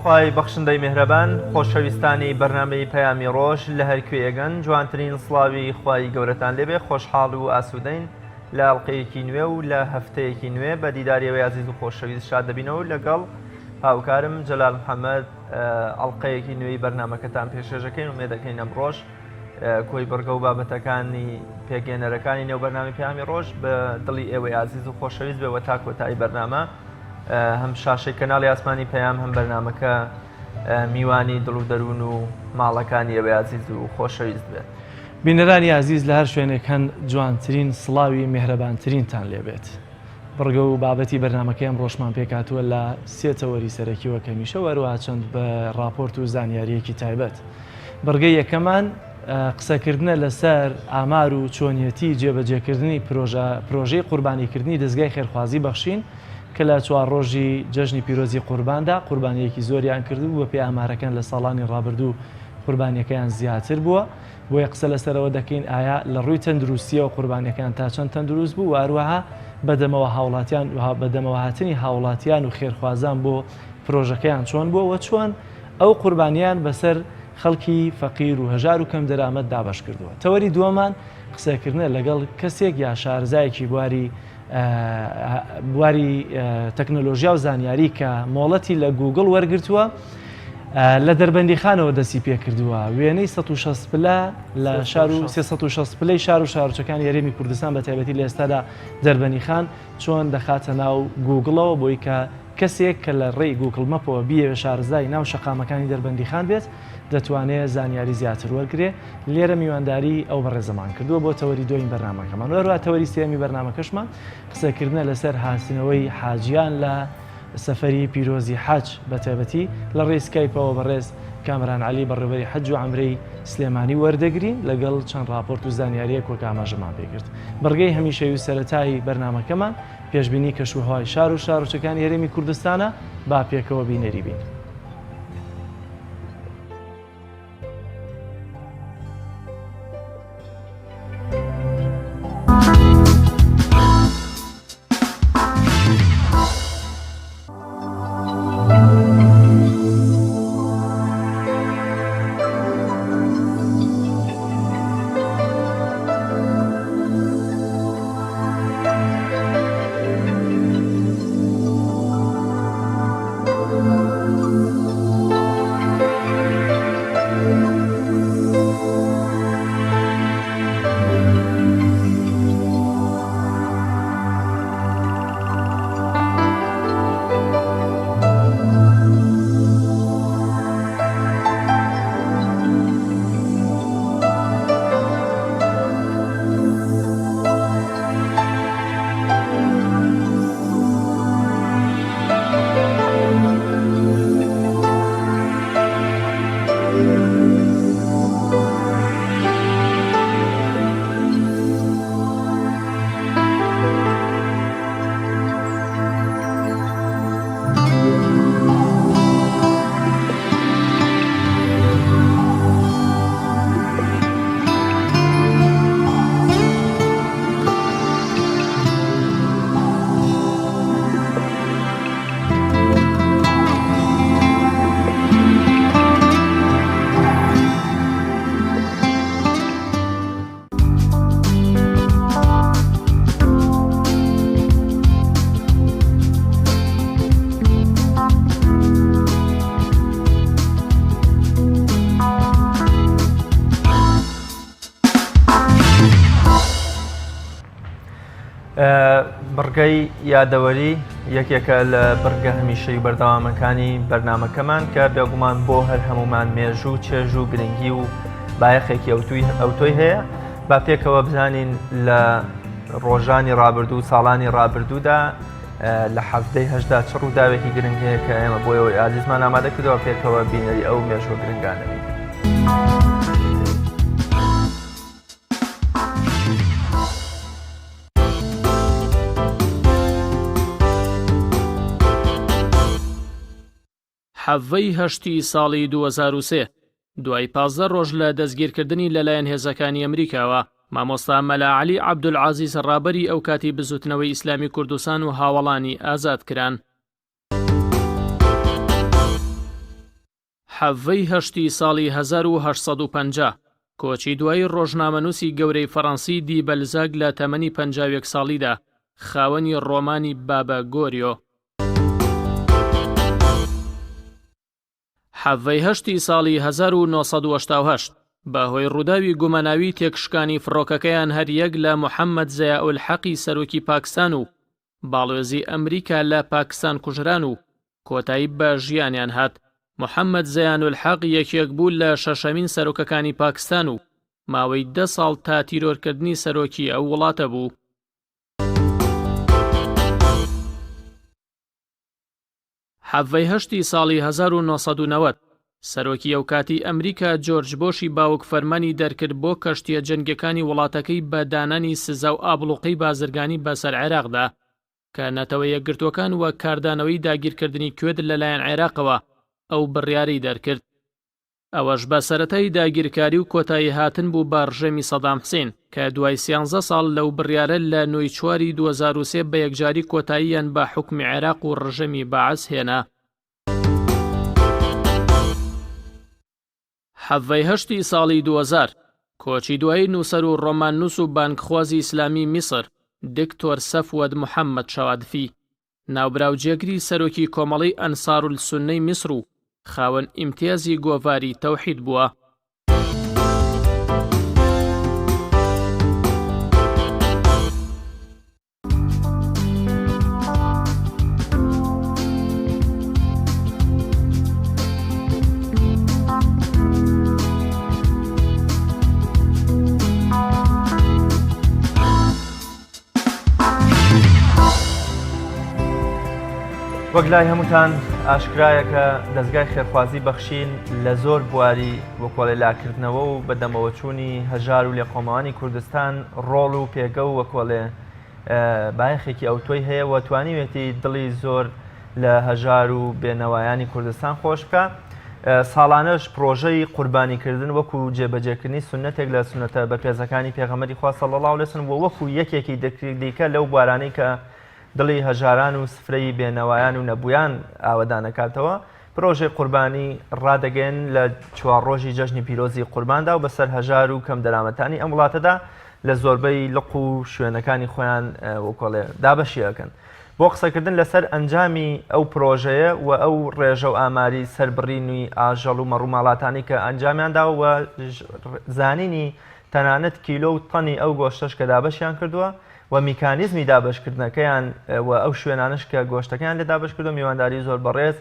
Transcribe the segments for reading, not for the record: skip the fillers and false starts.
خوای بەخشندەی میهرەبان خۆشەویستانی بەرنامەی پەیامی ڕۆژ لە هەرکوێگەن جوانترین سڵاوی خوای گەورەتان لێبێ خۆشحاڵ و ئاسوودەین لە ئەڵلقەیەکی نوێ و لە هەفتەیەکی نوێ بە دیداریەوەی عزیز و خۆشەویست شاد دەبینەوە لەگەڵ هاوکارم جەلال محەممەد ئەڵلقەیەکی نوێی بەرنمەکەتان پێشێژەکەین و مێدەکەین ئەم ڕۆژ کۆی بەرگە و بابەتەکانی پێگەێنەرەکانی نێو بەرنامی پەیامی ڕۆژ بە دڵی ئێوەی عزیز و خۆشەویست بێوە تا کۆتایی بەرنامە هەم شاشەی کەناڵی ئاسمانی پەیام هەم بەرنمەکە میوانی دڵ و دەروون و ماڵەکانی ئێوەی عزیز و خۆشەویست بێت. بینەرانی عزیز لە هەر شوێنێک هەن جوانترین سڵاوی میهرەبانترینتان لێبێت. بڕگە و بابەتی بەرنمەکەی ئەم ڕۆژمان پێکاتووە لە سێتەوەری سەرەکیوە کەمیشە وەروها چەند بە راپۆرت و زانیاریەکی تایبەت. بڕگەی یەکەمان قسەکردنە لەسەر ئامار و چۆنیەتی جێبەجێکردنی پرۆژەی قوربانیکردنی دەستگای خێرخوازی بەخشین کە لە 4 ڕۆژی جەژنی پیرۆزی قورباندا قوربانیەکی زۆریان کردو بە پێی ئامارەکان لە ساڵانی ڕابردوو قوربانیەکەیان زیاتر بووە. بۆیە قسە لەسەرەوە دەکەین ئایا لە ڕووی تەندروستیەوە قوربانیەکان تا چەند تەندروست بوو واروەها بەدەمەوە هاتنی هاوڵاتیان و خێرخوازان بۆ پرۆژەکەیان چۆن بووە و چۆن ئەو قوربانیان بەسەر خەڵکی فەقیر و هەژار و کەم دەرامەت دابش کردووە. تەوەری دووەمان قسەکردنە لەگەڵ کەسێک یا شارزایەکی بواری تەکنۆلۆژیا و زانیاری کە مۆڵەتی لە گوگڵ وەرگرتووە لە دەربەندیخانەوە دەستی پێ کردووە. وێنەی 160 پلە لە 360 پلەی شار و شارچەکانی هەرێمی کوردستان بە تایبەتی لە ئێستادا دەربەندیخان چۆن دەخاتە ناو گوگڵەوە بۆی کە کەسێک کە لە ڕێی گوگڵ مەپەوە بیەوە شارزای ناو شەقامەکانی دەربەندیخان بێت دەتوانێت زانیاری زیاتر وەرگێ. لێرە میوانداری ئەو بەڕێزەمان کردووە بۆ تەوەری دوین بەرنمەکەمان. وەروە تەوەری سێمی بەرنمەکەشمان قسەکردنە لەسەر هاتنەوەی حاجیان لە سەفەری پیرۆزی حەج بە تایبەتی لە ڕێی سکایپەوە بەڕێز کامران عەلی بەڕێوەری حەج و عەمرەی سلێمانی وەردەگرین لەگەڵ چەند راپۆرت و زانیاریەک وەک ئاماژەمان پێگرت. بەڕگەی هەمیشەوی و سەرەتایی بەرنمەکەمان پێشبینی کەشوهەوای شار و شارۆچەکانی هەرێمی کوردستانە با پێکەوە بینەری بین. بڕگەی یادەوەری یەکێکە لە بڕگە هەمیشەی بەردەوامەکانی بەرنمەکەمان کە بێگومان بۆ هەر هەمومان مێژوو چێژ و گرنگی و بایەخێکی ئەوتۆی هەیە. با پێکەوە بزانین لە ڕۆژانی ڕابردوو ساڵانی ڕابردوودا لە هەفتەی هەشدا چ ڕووداوێکی گرنگ هەیە کە ئێمە بۆ ئەوەی ئازیزمان ئامادە کردەوە پێکەوە بینەری ئەو مێژوە گرنگانە بین. حەڤەی هەشتی ساڵی 2003 دوای 15 ڕۆژ لە دەستگیرکردنی لەلایەن هێزەکانی ئەمریکاوە مامۆستا مەلا عەلی عەبدولعەزیز ڕابەری ئەو کاتی بزوتنەوەی ئیسلامی کوردستان و هاوڵانی ئازاد کران. حەڤەی هەشتی ساڵی 1950 کۆچی دوای ڕۆژنامەنووسی گەورەی فەڕەنسی دی بەلزاگ لە تەمەنی 51 ساڵیدا خاوەنی ڕۆمانی بابە گۆریۆ. حەڤەی هەشتی ساڵی 1970 بەهۆی ڕووداوی گوماناوی تێکشکانی فڕۆکەکەیان هەریەک لە محەممەد زەیاول حەقی سەرۆکی پاکستان و باڵێزی ئەمریکا لە پاکستان کوژران و کۆتایی بە ژیانیان هات. محەممەد زەیانول حەق یەکێک بوو لە شەشەمین سەرۆکەکانی پاکستان و ماوەی 10 ساڵ تا تیرۆرکردنی سەرۆکی ئەو وڵاتە بوو. حەڤەی هەشتی ساڵی 1990 سەرۆکی ئەو کاتی ئەمریکا جۆرج بۆشی باوک فەرمانی دەرکرد بۆ کەشتیە جەنگەکانی وڵاتەکەی بە دانانی سزا و ئابڵوقەی بازرگانی بەسەر عێراقدا کە نەتەوە یەکگرتوەکان وە کاردانەوەی داگیرکردنی کوێد لەلایەن عێراقەوە ئەو بڕیاری دەرکرد. ئەوەش بە سەرەتای داگیرکاری و کۆتایی هاتن بوو بە ڕژێمی سەدام حوسێن کە دوای 13 ساڵ لەو بڕیارە لە نۆی چواری 2003 بە یەکجاری کۆتاییان بە حوکمی عێراق و ڕژەمی بەعەس هێنا. حەڤەی هەشتی ساڵی 2000 کۆچی دوای نووسەر و ڕۆماننووس و بانکخوازی ئیسلامی میسر دکتۆر سەفوەد محەممەد شەوادفی ناوبراوجێگری سەرۆکی کۆمەڵی ئەنساروولسوننەی میسر و خاوەن ئیمتیازی گۆڤاری تەوحید بووە. وەک لای هەمووتان ئاشکرایە کە دەستگای خێرخوازی بەخشین لە زۆر بواری وەکۆڵی لاکردنەوە و بەدەمەوەچوونی هەژار و لێقۆمەوانی کوردستان ڕۆڵ و پێگە و وەکۆڵێ بایەخێکی ئەوتۆی هەیە و توانیوێتی دڵی زۆر لە هەژار و بێنەوایانی کوردستان خۆش بکە. ساڵانەش پرۆژەی قوربانیکردن وەکو جێبەجێکردنی سنەتێک لە سنەتە بەپێزەکانی پێغەمبەری خوا صلی الله علیه وسلم و وەکو یەکێکی دیکە لەو بوارانەی کە دڵی هەژاران و سفرەی بێنەوایان و نەبوویان ئاوەدانەکاتەوە پرۆژەی قوربانی ڕادەگەن لە 4 ڕۆژی جەژنی پیرۆزی قورباندا و بەسەر هەژار و کەم دەرامەتانی ئەم وڵاتەدا لە زۆربەی لق و شوێنەکانی خۆیان وەکۆڵێ دابەشیەکەن. بۆ قسەکردن لەسەر ئەنجامی ئەو پرۆژەیە و ئەو ڕێژە و ئاماری سەربڕینی ئاژەڵ و مەڕووماڵاتانی کە ئەنجامیاندا و زانینی تەنانەت کیلۆ و تەنی ئەو گۆشتەش کە دابەشیان کردووە و میکانیزمی دابشکردنەکەیان و ئەو شوێنانش کە گۆشتەکەیان لێ دابشکردو میوانداری زۆر بەڕێز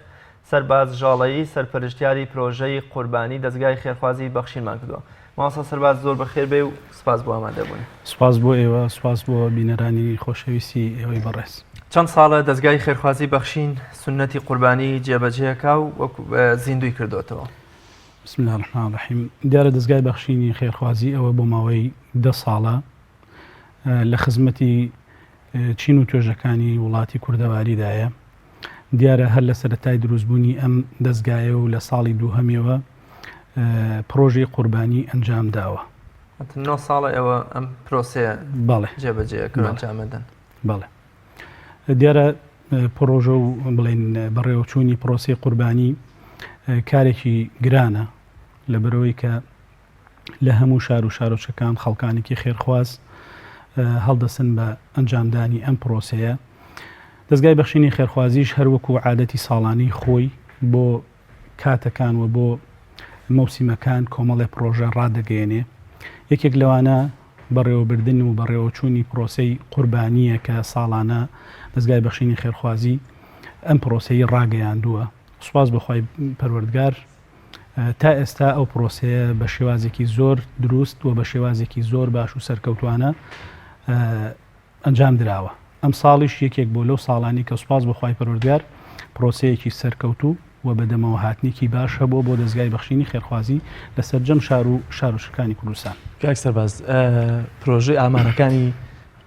سەرباز ژاڵەیی سەرپەرشتیاری پرۆژەی قوربانی دەستگای خێرخوازی بەخشینمان کردووە. ماسە سەرباز زۆر بەخێر بێ و سپاس بۆ ئامادەبوون. سپاس بۆ ئێوە، سپاس بۆ بینەرانی خۆشەویستی ئێوەی بەڕێز. چەند ساڵە دەستگای خێرخوازی بەخشین سنەتی قوربانی جێبەجێەکە و زیندوی کردوێتەوە. بسم الله الرحمن الرحیم. دیارە دەستگای بەخشینی خێرخوازی ئەوە بۆ ماوەی 10 ساڵە لە خزمەتی چین و توێژەکانی وڵاتی کوردەواریدایە. دیارە هەر لە سەرەتای دروستبوونی ئەم دەستگایە و لە ساڵی دووهەمیەوە پرۆژەی قوربانی ئەنجام داوە. 9 ساڵە ئێوە ئەم پرۆسەیە جێبەجێکردن. بەڵێ دیارە پرۆژە و بڵێن بەڕێوەچوونی پرۆسی قوربانی کارێکی گرانە لەبەرەوەی کە لە هەموو شار و شارۆچەکان خەڵکانێکی خێرخواز هەڵدەسن بە ئەنجامدانی ئەم پرۆسەیە. دەستگای بەخشینی خێرخوازیش هەروەکو عادەتی ساڵانەی خۆی بۆ کاتەکان و بۆ مەوسیمەکان کۆمەڵێ پرۆژە ڕادەگەیەنێ. یەکێک لەوانە بەڕێوەبردن و بەڕێوەچوونی پرۆسەی قوربانیە کە ساڵانە دەستگای بەخشینی خێرخوازی ئەم پرۆسەی ڕاگەیاندووە. سوپاس بەخوای پەروەردگار تا ئێستا ئەو پرۆسەیە بە شێوازێکی زۆر دروست و بە شێوازێکی زۆر باش و سەرکەوتوانە ئەنجام دراوە. ئەم ساڵیش یەکێک بۆ لەو ساڵانی کە سوپاس بەخوای پەروەردگار پرۆسەیەکی سەرکەوتوو و بەدەمەوە هاتنێکی باش هەبوو بۆ دەستگای بەخشینی خێرخوازی لەسەر جەم شارۆچەکانی کوردستان. کاک سەرباز پرۆژەی ئامارەکانی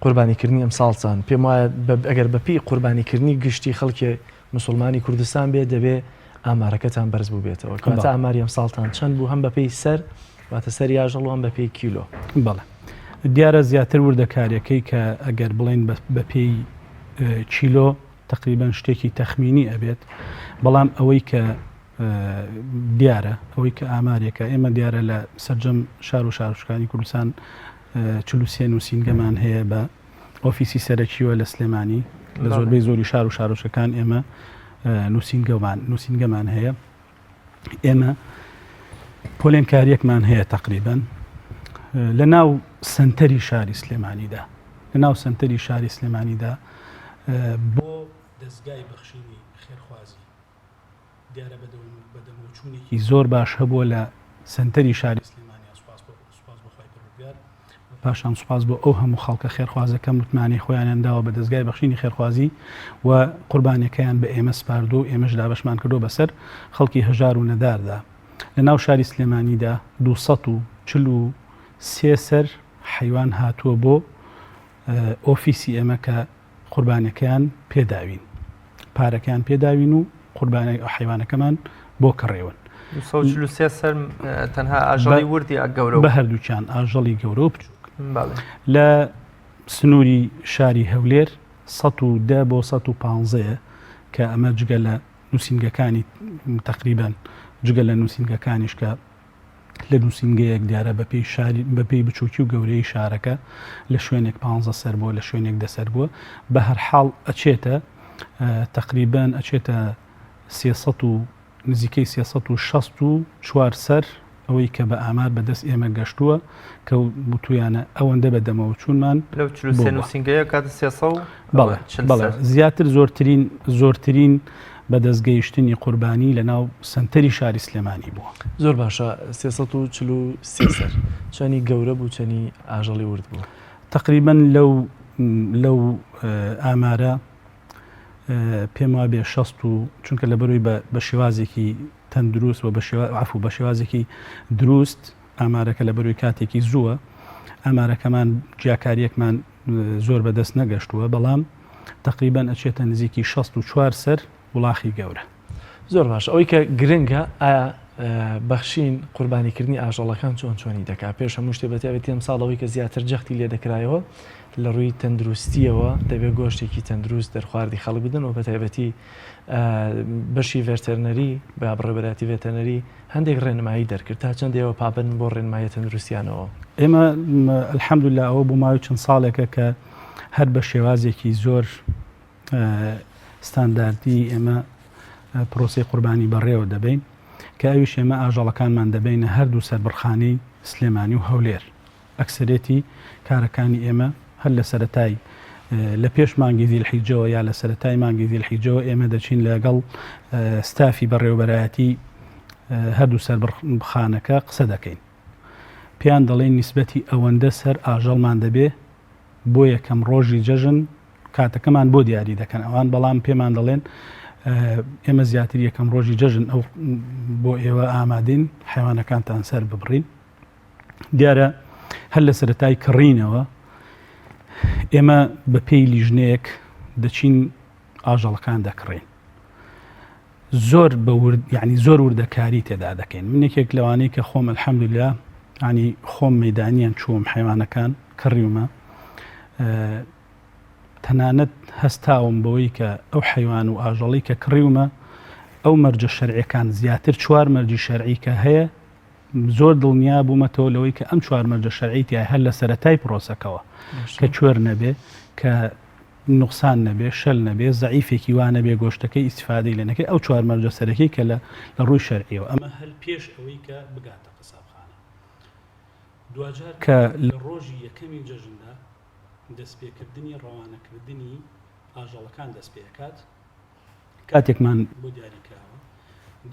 قوربانیکردنی ئەم ساڵ چەند؟ پێم وایە ئەگەر بەپی قوربانیکردنی گشتی خەڵکی مسلمانی کوردستان بێت دەبێ ئامارەکەتان بەرز بوو بێتەوە. کاتە ئاماری ئەم ساڵتان چەند بوو؟ هەم بەپی سەر واتە سەر یاژەڵ هەم بەپی کیلۆ؟ بەڵێ دیارە زیاتر وردەکارەکەی کە ئەگەر بڵێن بەپێی کیلۆ تقریبان شتێکی تەخمینی ئەبێت، بەڵام ئەوەی کە دیارە ئەوەی کە ئامارێکە ئێمە دیارە لە سەرجەم شار و شارشکانی کوردستان 43 نووسینگەمان هەیە بە ئۆفیسی سەرەکیوە لە سلێمانی لە زۆربەی زۆری شار و شارۆچەکان ئێمە نووسینگەمان هەیە ئێمە پۆلێن کاریەکمان هەیە تقریبا لە ناو سنتەری شاری سلێمانیدا بۆ دەستگای بەخشینی خێرخوازی دیارە بەدەموچوونێکی زۆر باش هەبووە لە سنتەری شاری سلێمانیا سوپاس بەخوای پەروەردگار پاشان سوپاس بۆ ئەو هەموو خەڵکە خێرخوازەکە متمانی خۆیانیان داوە بە دەستگای بەخشینی خێرخوازی و قوربانیەکەیان بە ئێمە سپاردو و ئێمەش دابەشمان کردو بەسەر خەڵکی هەژار و نەداردا لە ناو شاری سلێمانیدا 243 سەر حیوان هاتووە بۆ ئۆفیسی ئێمە کە قوربانەکەیان پێداوین پارەکەیان پێداوین و قوربانە حیوانەکەمان بۆ کڕێون 243 سەر تەنها ئاژەڵی وردی گەورە بە هەردووچیان ئاژەڵی گەورە و بچووک لە سنووری شاری هەولێر 110 بۆ 115 کە ئەمە جگە لە نووسینگەکانی تقریبان جگە لە نووسینگەکانیش کە لە نووسینگەیەک دیارە بەپێی بچووکی و گەورەی شارەکە لە شوێنێک 15 سەر بووە لە شوێنێک دەسەر بووە بە هەرحاڵ ئەچێتە تقریبان ئەچێتە 300 و نزیکەی 364 سەر ئەوەی کە بە ئامار بەدەست ئێمە گەشتووە کە بتویانە ئەوەندە بەدەمەوە چوونمان لەو 43 نووسینگەیە کاتە 300 بەڵێ زیاتر زۆرترین بە دەستگەیشتنی قوربانی لە ناو سنتەری شاری سلێمانی بووە زۆر باشە 343 سەر چەنی گەورە بوو چەنی ئاژەڵی ورد بوو تقریبا لەو ئامارە پێم وابێ 60 و چونکە لە بەروی بە شێوازێکی تەندروست و بە شێوازێکی دروست ئامارەکە لە بەروی کاتێکی زووە ئامارەکەمان جیاکاریەکمان زۆر بەدەست نەگەشتووە بەڵام تقریبا ئەچێتە نزیکی 64 سەر وڵاخی گەورە زۆر باش ئەوەی کە گرنگە ئایا بەخشین قوربانیکردنی ئاژەڵەکان چۆنی دەکات پێش هەموو شتێ بەتیابێت ئەم ساڵەوەی کە زیاتر جەختی لێ دەکرایەوە لە ڕووی تەندروستیەوە دەبێت گۆشتێکی تەندروست دەرخواردی خەڵک بدن و بەتایبەتی بەشی ڤێتەرنەری بە بڕێبەتی ڤێتەرنەری هەندێک ڕێنمایی دەرکرد تا چەندێەوە پابن بۆ ڕێنمایە تەندروستیانەوە ئێمە الحەمدوللا ئەوە بوو ماوەی چەند ساڵێکە کە هەر بە شێوازێکی زۆر ستانداردی ئێمە پرۆسی قوربانی بەڕێوە دەبین کە ئەویش ئێمە ئاژەڵەکانمان دەبینە هەردوو سەربڕخانەی سلێمانی و هەولێر ئەکسەرێتی کارەکانی ئێمە هەر لە سەرەتای لە پێش مانگی زیلحیجەوە یا لە سەرەتای مانگی زیلحیجەوە ئێمە دەچین لەگەڵ ستافی بەڕێوەبەرایەتی هەردوو سەربڕخانەکە قسە دەکەین پێیان دەڵێن نیسبەتی ئەوەندە سەر ئاژەڵمان دەبێ بۆ یەکەم ڕۆژی جەژن کاتەکەمان بۆ دیاری دەکەن ئەوان بەڵام پێمان دەڵێن ئێمە زیاتر یەکەم ڕۆژی جەژن ئەو بۆ ئێوە ئامادەین حیوانەکانتان سەر ببڕین دیارە هەر لە سەرەتای کڕینەوە ئێمە بە پێی لیژنەیەک دەچین ئاژەڵەکان دەکڕین زۆر وردەکاری تێدا دەکەین من یەکێک لەوانەیە کە خۆم الحەمدوللا ینی خۆم مەیدانیان چووم حیوانەکان کڕیومە تەنانەت هەستاوم بەوەی کە ئەو حیوان و ئاژەڵی کە کڕیومە ئەو مەرجە شەرعیەکان زیاتر 4 مەرجی شەرعی کە هەیە زۆر دڵنیا بوومەتەوە لەوەی کە ئەم 4 مەرجە شەرعیتی هەر لە سەرەتای پرۆسەکەوە کە کوێر نەبێ کە نوقسان نەبێ شەل نەبێ زەعیفێکی وانە بێ گۆشتەکەی ئیسفادەی لە نەکەی ئەو 4 مەرجە سەرەکی کە لە ڕووی شەرعیەوە ئەمە هەر پێش ئەوەی کە بگاتە قسابخانە دوجار کە لە ڕۆژی یەکەمی جەژندا دەستپێکردنی ڕەوانەکردنی ئاژەڵەکان دەست پێکات کاتێکمان بۆ دیاریکراوە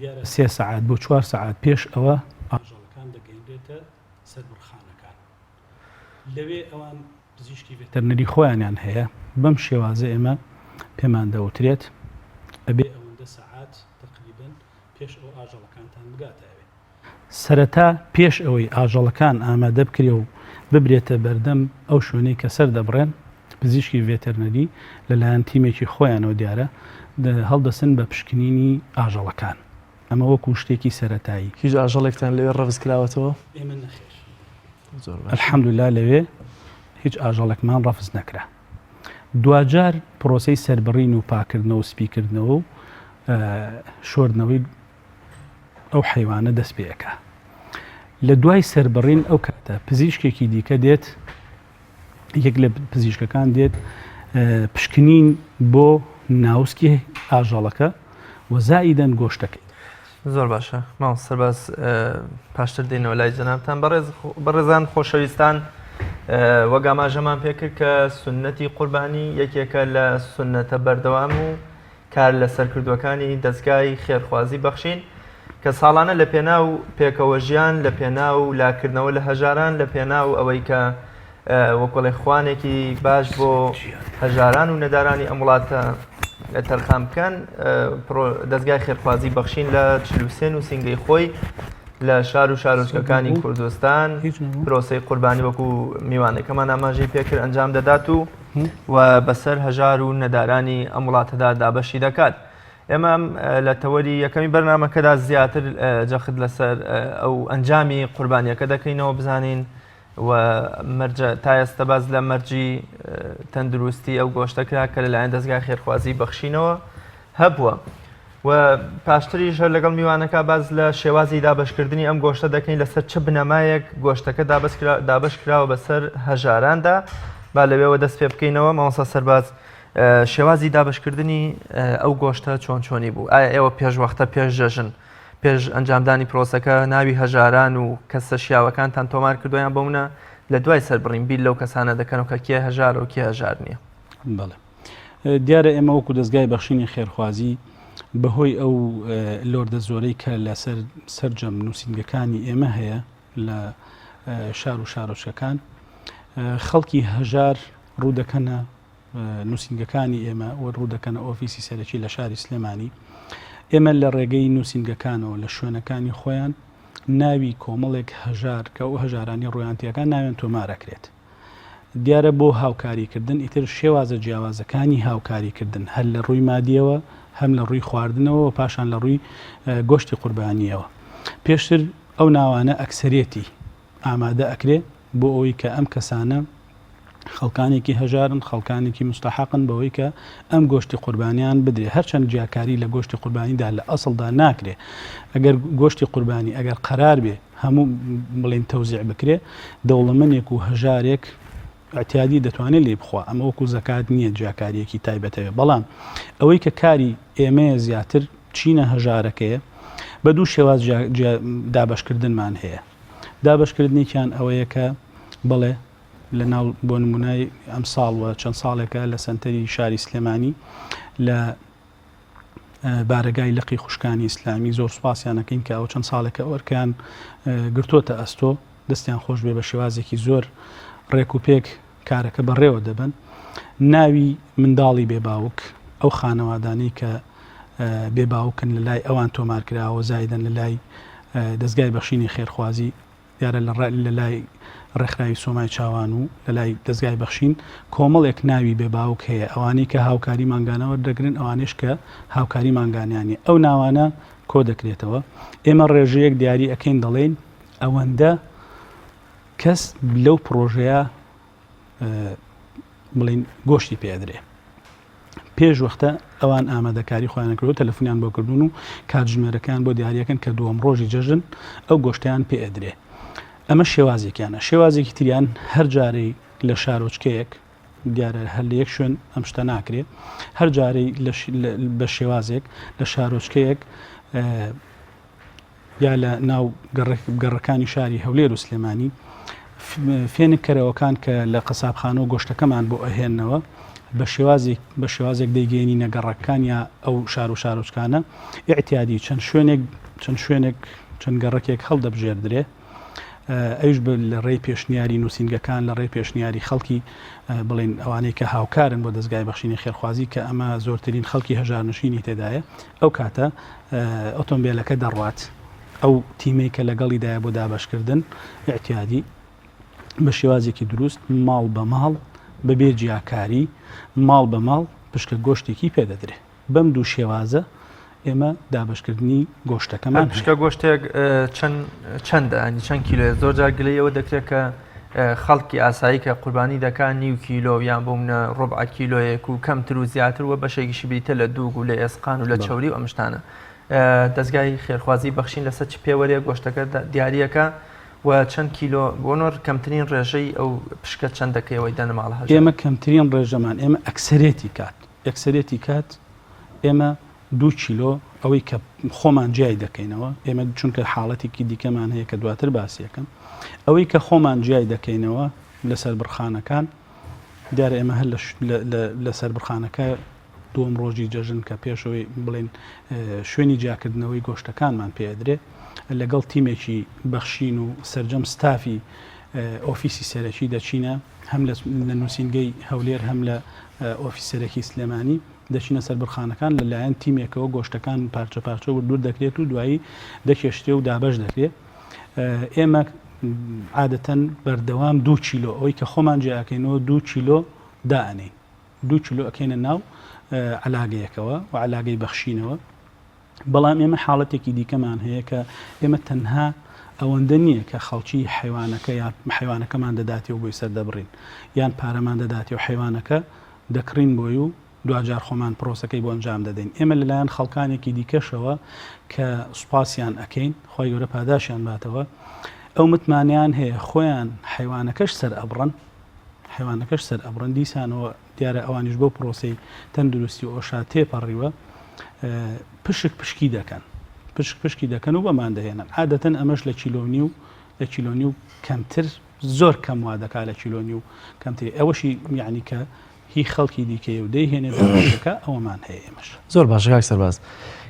دیارە 3 سەعات بۆ 4 سەعات پێش ئەوە ئاژەڵەکان دەگەیندرێتە سەربڕخانەکان لەوێ ئەوان پزیشکی ڤێتەرنەری خۆیانیان هەیە بەم شێوازە ئێمە پێمان دەوترێت ئەبێ ئەوەندە سەعات تقریبن پێش ئەو ئاژەڵەکانتان بگاتەوێ سەرەتا پێش ئەوەی ئاژەڵەکان ئامادە بکرێ و ببرێتە بەردەم ئەو شوێنەی کە سەر دەبڕێن پزیشکی ڤێتەرنەری لەلایەن تیمێکی خۆیانەوە دیارە هەڵدەسن بە پشکنینی ئاژەڵەکان ئەمە وەکو شتێکی سەرەتایی هیچ ئاژەڵێکتان لەوێ ڕەوز کراوەتەوە ئێمە نەخێر الحەمدوللا لەوێ هیچ ئاژەڵێکمان ڕەفز نەکرا دوجار پرۆسەی سەربڕین و پاکردنەوە و سپیکردنەوە و شۆردنەوەی ئەو حیوانە دەست پێەکە لە دوای سەربڕین ئەو کاتە پزیشکێکی دیکە دێت یەک لە پزیشکەکان دێت پشکنین بۆ ناوسکی ئاژەڵەکە و زائیدەن گۆشتەکەی. زۆر باشە ماڵ سەرباز پاشتر دێنەوە لای جەنابتان بەڕێزان خۆشەویستان وەک ئاماژەمان پێکرد کە سونەتی قوربانی یەکێکە لە سونەتە بەردەوام و کار لە سەرکردوەکانی دەستگای خێرخوازی بەخشین کە ساڵانە لە پێناو پێکەوە ژیان لە پێناو لاکردنەوە لە هەژاران لە پێناو ئەوەی کە وەکڵی خوانێکی باش بۆ هەژاران و نەدارانی ئەم وڵاتە تەرخان بکەن دەستگای خێرخوازی بەخشین لە 43 و سینگەی خۆی لە شار و شارۆچکەکانی کوردستان پرۆسەی قوربانی وەکو میوانەکەمان ئاماژەی پێکرد ئەنجام دەدات و بەسەر هەژار و نەدارانی ئەم وڵاتەدا دابەشی دەکات. ئێمە لە تەوەری یەکەمی بەرنامەکەدا زیاتر جەخت لەسەر ئەو ئەنجامی قوربانیەکە دەکەینەوە بزانین و تا ئێستا باز لە مەرجی تەندروستی ئەو گۆشتەکرا کە لەلایەن دەستگای خێرخوازی بەخشینەوە هەبووە و پاشتریش هەر لەگەڵ میوانەکە باز لە شێوازی دابشکردنی ئەم گۆشتە دەکەین لەسەر چ بنەمایەک گۆشتەکە دابش کراوە بەسەر هەژاراندا با لەوێەوە دەست پێ بکەینەوە مامۆستا سەرباز شێوازی دابشکردنی ئەو گۆشتە چۆنی بوو ئایا ئێوە پێشوەختە پێش جەژن پێش ئەنجامدانی پرۆسەکە ناوی هەژاران و کەسە شیاوەکانتان تۆمار کردویان بەونە لە دوای سەربڕین بیل لەو کەسانە دەکەن و کە کێ هەژار و کێ هەژار نییە. بەڵێ دیارە ئێمە وەکو دەستگای بەخشینی خێرخوازی بەهۆی ئەو لۆردە زۆرەی کە لە سەرجەم نووسینگەکانی ئێمە هەیە لە شار و شارۆچکەکان خەڵکی هەژار ڕوودەکەنە نووسینگەکانی ئێمە و ڕوودەکەنە ئۆفیسی سەرەکی لە شاری سلێمانی ئێمە لە ڕێگەی نووسینگەکانەوە لە شوێنەکانی خۆیان ناوی کۆمەڵێک هەژار کە ئەو هەژارانی ڕۆیانتیەکان ناوێن تۆمارەکرێت دیارە بۆ هاوکاریکردن ئیتر شێوازە جیاوازەکانی هاوکاریکردن هەر لە ڕووی مادیەوە هەم لە ڕووی خواردنەوە و پاشان لە ڕووی گۆشتی قوربانیەوە پێشتر ئەو ناوانە ئەکسەرێتی ئامادە ئەکرێ بۆ ئەوەی کە ئەم کەسانە خەڵکانێکی هەژارن خەڵکانێکی مستحقن بەوەی کە ئەم گۆشتی قوربانیان بدرێ هەرچەند جیاکاری لە گۆشتی قوربانیدا لە ئەسڵدا ناکرێ ئەگەر گۆشتی قوربانی ئەگەر قەرار بێ هەموو بڵێن تەوزیع بکرێ دەوڵەمەندێک و هەژارێک ئەتیادی دەتوانێت لێ بخوا ئەمە وەکو زەکات نییە جیاکاریەکی تایبەتەوێ بەڵام ئەوەی کە کاری ئێمەیە زیاتر چینە هەژارەکەیە بە دوو شێواز دابشکردنمان هەیە دابشکردنێکیان ئەوەیە کە بڵێ لە ناو بۆ نمونای ئەم ساڵوە چەند ساڵێکە لە سنتەری شاری سلێمانی لە بارگای لقی خوشکانی ئیسلامی زۆر سوپاسیانەکەین کە ئەو چەند ساڵێکە ئەوەرکیان گرتوۆتە ئەستۆ دەستیان خۆش بێ بە شێوازێکی زۆر ڕێک و پێک کارەکە بەڕێوە دەبن ناوی منداڵی بێباوک ئەو خانەوادانەی کە بێباوکن لە لای ئەوان تۆمارکراوە زایدەن لە لای دەستگای بەخشینی خێرخوازی دیارە لە لای ڕێکخراوی سۆمای چاوان و لە لای دەستگای بەخشین کۆمەڵێک ناوی بێباوک هەیە ئەوانەی کە هاوکاری مانگانەوە دەگرن ئەوانش کە هاوکاری مانگانیانی ئەو ناوانە کۆ دەکرێتەوە ئێمە ڕێژەیەک دیاری ئەەکەین دەڵێن ئەوەندە کەس لەو پرۆژەیە بڵین گۆشتی پێدرێ پێش وەختە ئەوان ئامادەکاری خۆیان کردو تەلەفۆنیان بۆ کردوون و کاتژمێرەکان بۆ دیاریەکەن کە دووەم ڕۆژی جەژن ئەو گۆشتیان پێدرێ ئەمە شێوازێکیانە شێوازێکی تریان هەر جارەی لە شارۆچکەیەک دیارە هەر لە یەک شوێن ئەم شتە ناکرێت هەر جارەی بە شێوازێک لە شارۆچکەیەک یا لە ناو گەڕەکانی شاری هەولێر و سلێمانی فێنک کەرەوەکان کە لە قەسابخانە و گۆشتەکەمان بۆ ئەهێننەوە بە شێوازێک دەیگەێنی نەگەڕەکان یا ئەو شار و شارۆچکانە ئیعتیادی چەند شوێنێک چەند گەڕەکێک هەڵدەبژێردرێ ئەوش لە ڕێی پێشنیاری نووسینگەکان لە ڕێی پێشنیاری خەڵکی بڵێن ئەوانەی کە هاوکارن بۆ دەستگای بەخشینی خێرخوازی کە ئەمە زۆرترین خەڵکی هەژارنشینی تێدایە ئەو کاتە ئۆتۆمبیلەکە دەڕوات ئەو تیمەی کە لەگەڵیدایە بۆ دابشکردن ئیعتیادی بە شێوازێکی دروست ماڵ بە ماڵ بەبێ جیاکاری ماڵ بە ماڵ پشکە گۆشتێکی پێدەدرێ بەم دوو شێوازە ئێمە دابشکردنی گۆشتەکەمان پشکە گۆشتێک چەندە ئەنی چەند کیلۆ زۆر جار گلەیەوە دەکرێت کە خەڵکی ئاسایی کە قوربانی دەکات نیو کیلۆ یان بۆ منە ڕۆبع کیلۆیەک و کەمتر و زیاتر وە بەشێکیشی بریتە لە دووگ و لە ئێسقان و لە چەوری و ئەم شتانە دەستگای خێرخوازی بەخشین لەسەر چ پێوەرێ گۆشتەکە دیارریەکە و چەند کیلۆ بۆنۆر کەمترین ڕێژەی ئەو پشکە چەندەکەیەوەی دەنەماڵ هەژ ئێمە کەمترین ڕێژەمان ئێمە ئەکسەرێتی کات ئێمە 2 کیلۆ ئەوەی کە خۆمان جیای دەکەینەوە ئێمە چونکە حاڵەتێکی دیکەمان هەیە کە دواتر باسیەکەم ئەوەی کە خۆمان جیای دەکەینەوە لەسەر برخانەکان دیارە ئێمە هەر لەسەر برخانەکە دووەم ڕۆژی جەژن کە پێشەوەی بڵێن شوێنی جیاکردنەوەی گۆشتەکانمان پێدرێ لەگەڵ تیمێکی بەخشین و سەرجەم ستافی ئۆفیسی سەرەکی دەچینە هەم لە نووسینگەی هەولێر هەم لە ئۆفیسەرەکی سلێمانی دەچینە سەر برخانەکان لەلایەن تیمێکەوە گۆشتەکان پارچە پارچە و دوور دەکرێت و دوایی دەکێشتێ و دابەش دەکرێت ئێمە عادەتەن بەردەوام 2 کیلۆ ئەوەی کە خۆمان جیاکەینەوە 2 کیلۆ دائنین 2 کیلۆ ئەکەینە ناو علاگەیەکەوە و علاگەی بەخشینەوە بەڵام ئێمە حاڵەتێکی دیکەمان هەیە کە ئێمە تەنها ئەوەندە نییە کە خەڵکی حیوانەکە یا حیوانەکەمان دەداتێ و بۆی سەر دەبڕین یان پارەمان دەداتێ و حیوانەکە دەکڕین بۆی و دوجار خۆمان پرۆسەکەی بۆ ئەنجام دەدەین ئێمە لەلایەن خەڵکانێکی دیکەشەوە کە سوپاسیان ئەەکەین خۆی گەورە پاداشیان باتەوە ئەو متمانیان هەیە خۆیان حیوانەکەش سەر ئەبڕن دیسانەوە دیارە ئەوانیش بۆ پرۆسی تەندروستی ئۆشا تێپەڕیوە پشکی دەکەن و بەمان دەهێنن عادەتەن ئەمەش لە کیلۆنی و کەمتر زۆر کەم وا دەکات لە کیلۆنی و کەمتر ئەوەشی یعنی کە هی خەڵکی دیکەی و دەیهێنێت دەکە ئەوەمان هەیە ئێمەش زۆر باشە کاک سەرباز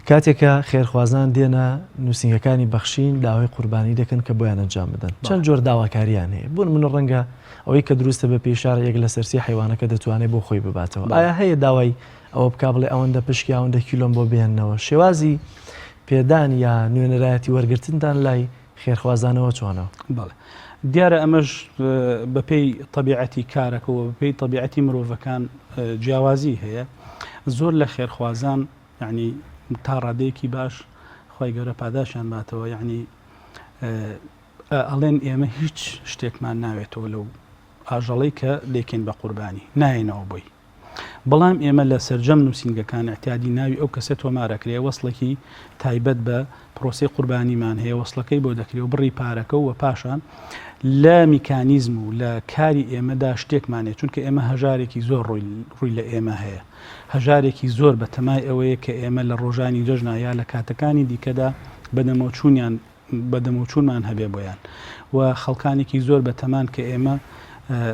کاتێکە خێرخوازان دێنە نووسنگەکانی بەخشین داوای قوربانی دەکەن کە بۆیان ئەنجام بدەن چەند جۆر داواکاریان هەیە بوون من ڕەنگە ئەوەی کە دروستە بە پێشار یەک لە سەرسی حیوانەکە دەتوانێت بۆ خۆی بباتەوە ئایا هەیە داوای ئەوە بک بڵێ ئەوەندە پشکی ئەوەندە کیلۆم بۆ بێننەوە شێوازی پێدان یا نوێنەرایەتی وەرگرتنتان لای خێرخوازانەوە چۆنەوە بەڵێ دیارە ئەمەش بەپێی طبیعەتی کارەکەەوە بەپێی طبیعەتی مرۆڤەکان جیاوازی هەیە زۆر لە خێرخوازان یعنی تا ڕادەیەکی باش خی گەورە پاداشیان باتەوە یعنی ئەڵێن ئێمە هیچ شتێکمان ناوێتەوە لەو ئاژەڵەی کە لێکێن بە قوربانی ناینەوە بۆی بەڵام ئێمە لە سەررجەم نووسنگەکان احتیادی ناوی ئەو کەسێت تۆمارەکرێ وەسڵێکی تایبەت بە پرۆسی قوربانیمان هەیە وەسڵەکەی بۆ دەکرێت و بڕی پارەکە و پاشان لە میکانیزم و لە کاری ئێمەدا شتێکمانێت چونکە ئێمە هەژارێکی زۆر ڕووی لە ئێمە هەیە هەژارێکی زۆر بە تەمای ئەوەیە کە ئێمە لە ڕۆژانی جەژنایا لە کاتەکانی دیکەدا بەدەمەچوونمان هەبێ بۆیان و خەڵکانێکی زۆر بە تەمان کە ئێمە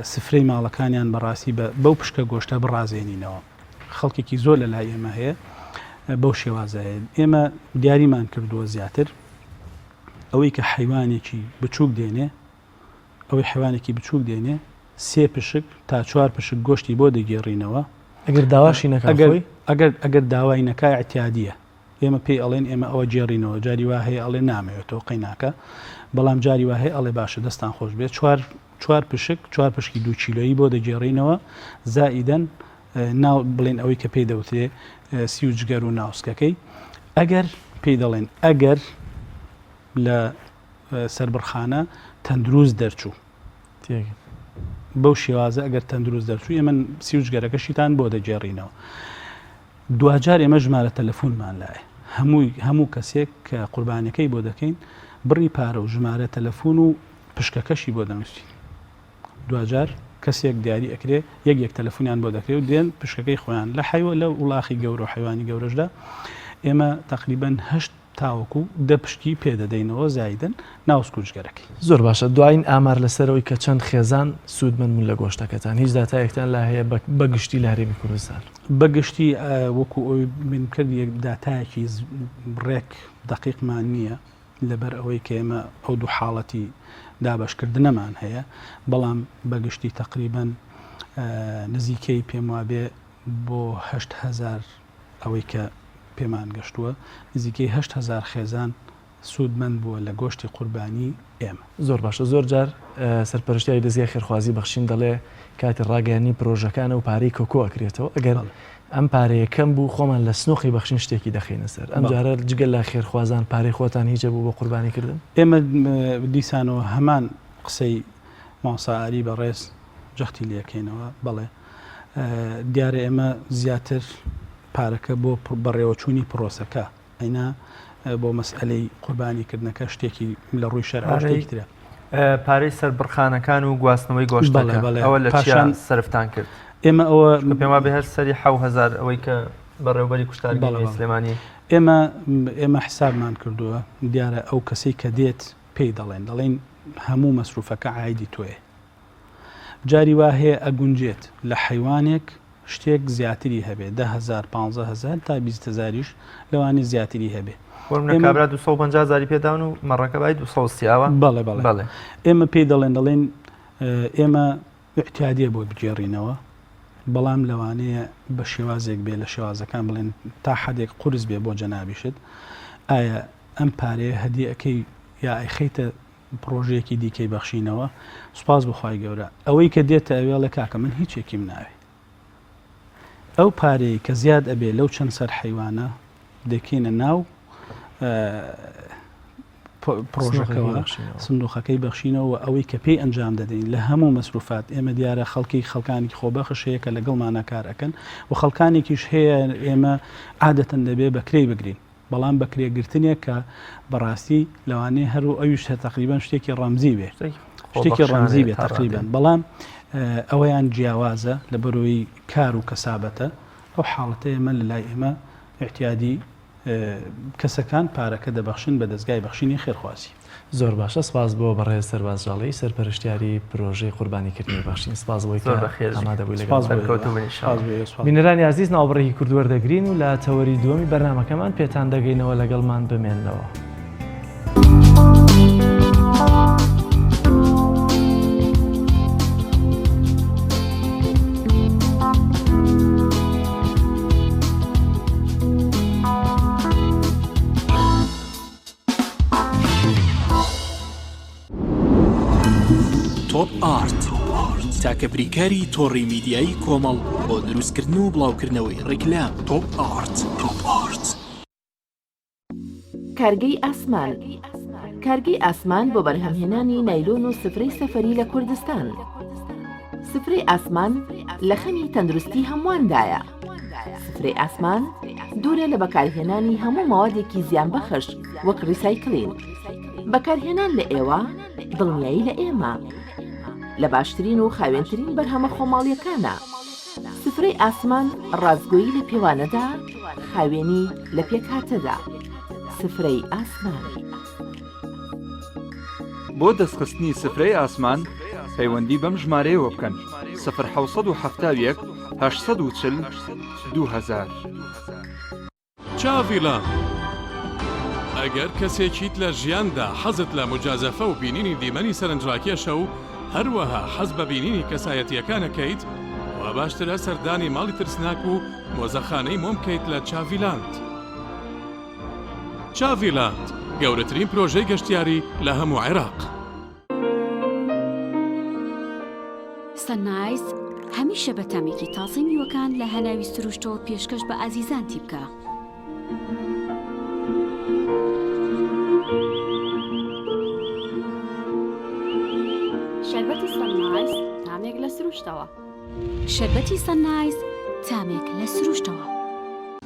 سفرەی ماڵەکانیان بەڕاستی بەو پشکە گۆشتە بڕازێنینەوە خەڵکێکی زۆر لە لای ئێمە هەیە بەو شێوازایە ئێمە دیاریمان کردووە زیاتر ئەوەی کە حیوانێکی بچووک دێنێ ئەوەی حیوانێکی بچووک دێنێ 3 پشک تا 4 پشک گۆشتی بۆ دەگێڕینەوە ئەگەر داواشی نەکەی ئەگەر داوای نەکای احتیادیە ئێمە پێی ئەڵێن ئێمە ئەوە جێڕینەوە جاری وا هەیە ئەڵێ نامەوێتەوە قەیناکە بەڵام جاری وا هەیە ئەڵێ باشە دەستان خۆش بێت 4 پشکی 2 کیلۆیی بۆ دەگێڕینەوە زائیدەن ناو بڵێن ئەوەی کە پێی دەوترێ سیوجگەر و ناوسکەکەی ئەگەر پێی دەڵێن ئەگەر لە سەربڕخانە تەندروست دەرچوو بەو شێوازە ئەگەر تەندروست دەرچوو ئێمە سیوجگەرەکەشیتان بۆ دەگێڕینەوە دوجار ئێمە ژمارە تەلەفۆنمان لایە هەموو کەسێک کە قوربانەکەی بۆ دەکەین بڕی پارە و ژمارە تەلەفۆن و پشکەکەشی بۆ دەنووسین دوجار کەسێک دیاری ئەکرێ یەک تەلەفۆنیان بۆ دەکرێت و دێن پشکەکەی خۆیان لە حیوە لە وڵاخی گەورە و حیوانی گەورەشدا ئێمە تقریبا 8 تاوەکو 10 پشکی پێدەدەینەوە زایدن ناوسکوچگەرەکەی زۆر باشە دوایین ئامار لەسەرەوەی کە چەند خێزان سوودمەند لە گۆشتەکەتان هیچ داتایەکتان لا هەیە بەگشتی لە هەرێمی کوردستان بەگشتی وەکو ئەوی من کرد یەک داتایەکی ڕێک دقیقمان نییە لەبەر ئەوەی کە ئێمە ئەو دوو حاڵەتی دابشکردنەمان هەیە بەڵام بەگشتی تقریبا نزیکەی پێم وابێ بۆ 8,000 ئەوەی کە پێمان گەشتووە نزیکەی 8,000 خێزان سوودمەند بووە لە گۆشتی قوربانی ئێمە زۆر باشە زۆر جار سەرپەرشتیاری دەستگای خێرخوازی بەخشین دەڵێ کاتی ڕاگەیانی پرۆژەکانە و پارەی کۆکۆ ئەکرێتەوە ئەگەر ئەم پارەیە کەم بوو خۆمان لە سنووقی بەخشین شتێکی دەخینە سەر ئەم جارە جگەل لە خێرخوازان پارەی خۆتان هیچە بوو بۆ قوربانیکردن ئێمە دیسانەوە هەمان قسەی ماساعری بەڕێز جەختی لەکەینەوە بەڵێ دیارە ئێمە زیاتر پارەکە بۆ بەڕێوەچوونی پرۆسەکە ئەینا بۆ مەسئلەی قوربانیکردنەکە شتێکی لە ڕووی شەرع شتێکی ترە. پارەی سەربڕخانەکان و گواستنەوەی گۆشتەکە ئەوە لە چیان سەرفتان کرد؟ ئێمە ئەوە پێم وابێ هەر سەری 7000 ئەوەی کە بەڕێوەبەری کوشتارگەڵی سلێمانی ئێمە حسابمان کردووە دیارە ئەو کەسەی کە دێت پێی دەڵێن هەموو مەسروفەکە عایدی تۆیە. جاری وا هەیە ئەگونجێت لە حیوانێک شتێک زیاتری هەبێ 10,000 15,000 تا 20,000ش لەوانێ زیاتری هەبێ. کابرا 250,000 پێداون و مەڕەکە بای 200ەوە. بەڵێ ئێمە پێی دەڵێن ئێمە احتیادیە بۆ بگێڕینەوە، بەڵام لەوانەیە بە شێوازێک بێ لە شێوازەکان بڵێن تا حدێک قورس بێ بۆ جەنابیشت. ئایا ئەم پارەیە هەدیەکەی یا ئەیخەیتە پرۆژەیەکی دیکەی بەخشینەوە؟ سوپاس بخوای گەورە ئەوەی کە دێتە ئەوێ لە کاکە من هیچێکیم ناوێ. ئەو پارەی کە زیاد ئەبێ لەو چەند سەر حیوانە دەکەینە ناو پرۆژەکەەوە سندوقەکەی بەخشینەوە ئەوەی کە پێی ئەنجام دەدەین لە هەموو مەسروفات. ئێمە دیارە خەڵکانی خۆبەخش هەیە کە لەگەڵمانە کارەکەن و خەڵکانێکیش هەیە ئێمە عادەتەن دەبێ بەکرێ بگرین، بەڵام بەکرێگرتنێک کە بەڕاستی لەوانەیە هەرو ئەویش تقریبان شتێکی ڕەمزی بێ شتێکی ڕەمزی بێت تقریبان، بەڵام ئەوەیان جیاوازە لە بەرۆی کار و کەسابەتە. ئەو حاڵەتە ئێمە لە لای ئێمە احتیادی کەسەکان پارەکە دەبەخشن بە دەستگای بەخشینی خێرخواسی. زۆر باشە، سپاس بۆ بەڕێز سەربازجاڵی سەرپەرشتیاری پرۆژەی قوربانیکردنی بەخشین. سپاس بۆی ئامادەبووی لەگەڵ بینەرانی عزیز ناوبڕێکی کورد وەردەگرین و لە تەوەری دووەمی بەرنامەکەمان پێتان دەگەینەوە لەگەڵمان بمێننەوە. تۆپ ئارت تاکە بریکاری تۆڕی میدیایی کۆمەڵ بۆ دروستکردن و بڵاوکردنەوەی ڕیکلام. تۆپ ئارت. کارگەی ئاسمان. کارگەی ئاسمان بۆ بەرهەمهێنانی نایلۆن و سفرەی سەفەری لە کوردستان. سفرەی ئاسمان لە خەمی تەندروستی هەمواندایە. سفرەی ئاسمان دوورە لە بەکارهێنانی هەموو ماوادێکی زیانبەخش وەک ریسایکلین. بەکارهێنان لە ئێوە دڵنیایی لە ئێمە لە باشترین و خاوێنترین بەرهەمە خۆماڵیەکانە. سفرەی ئاسمان ڕازگۆیی لە پێوانەدا، خاوێنی لە پێکهاتەدا. سفرەی ئاسمان. بۆ دەستخستنی سفرەی ئاسمان پەیوەندی بەم ژمارەیەوە بکەن 0771 840 2000. چاڤیلان ئەگەر کەسێکیت لە ژیاندا حەزت لە مجازەفە و بینینی دیمەنی سەرنجڕاکێشە و هەروەها حەز بە بینینی کەسایەتیەکانەکەیت و باشترە سەردانی ماڵی ترسناک و مۆزەخانەی مۆم بکەیت لە چاڤیلاند. چاڤیلاند گەورەترین پرۆژەی گەشتیاری لە هەموو عێراق. سەنایز هەمیشە بە تامێکی تازەی میوەکان لە هەناوی سروشتەوە پێشکەش بە ئازیزانتی بکە. شەربەتی سەنایز تامێک لە سروشتەوە. شەربەتی سەنایز تامێک لە سروشتەوە.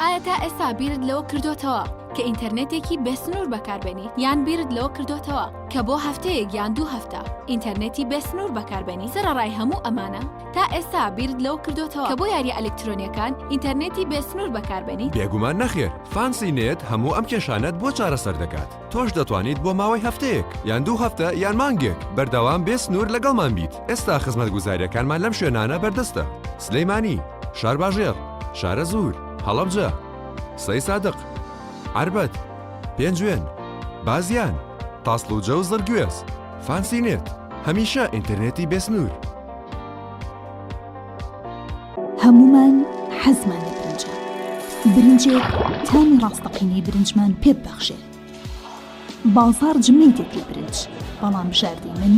ئایا تا ئێستا بیرت لەوە کردوتەوە کە ئینتەرنێتێکی بێسنوور بەکاربێنیت یان بیرت لەوە کردوتەوە کە بۆ هەفتەیەک یان 2 هەفتە ئینتەرنێتی بێسنوور بەکاربێنی؟ سەرەڕای هەموو ئەمانە تا ئێستا بیرت لەوە کردوتەوە کە بۆ یاریە ئەلکترۆنیەکان ئینتەرنێتی بێسنوور بەکاربێنیت؟ بێگومان نەخێر، فانسی نێت هەموو ئەم کێشانەت بۆ چارەسەر دەکات. تۆش دەتوانیت بۆ ماوەی هەفتەیەک یان 2 هەفتە یان مانگێک بەردەوام بێسنوور لەگەڵمان بیت. ئێستا خزمەتگوزاریەکانمان لەم شوێنانە بەردەستە: سلەیمانی، شارباژێر، شارە زوور، هەڵەبجە، سەی سادق، عربەت، پێنجوێن، بازیان، تاسڵوجە و زەرگوێز. فانسی نێت هەمیشە ئینتەرنێتی بێسنوور. هەمومان حەزمان لە برنجە. برنجێک تامی ڕاستەقینەی برنجمان پێ ببەخشێ. باڵزار جمەی دێت لە برنج، بەڵام بژاردەی من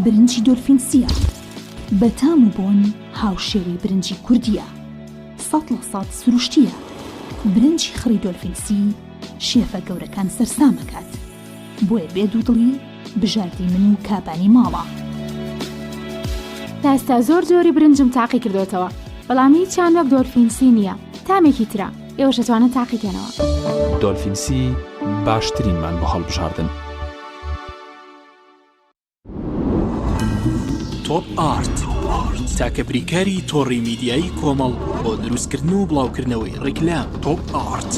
برنجی دۆلفینسیە. بە تام و بۆن هاوشێوەی برنجی کوردیە. 100% سروشتیە. برنجی خڕی دۆلفینسی شێفە گەورەکان سەرسامەکات، بۆیە بێ دوودڵی بژاردی من و کابانی ماڵە. تا ئێستا زۆر جۆری برنجم تاقی کردوتەوە، بەڵام هیچیان وەک دۆلفینسی نییە. تامێکی ترە ئێوە دەتوانن تاقیکەنەوە. دۆلفینسی باشترینمان بە هەڵبژاردن. تۆپ ئارت تاکە بریکاری تۆڕی میدیایی کۆمەڵ بۆ دروستکردن و بڵاوکردنەوەی ڕیکلام. تۆپ ئارت.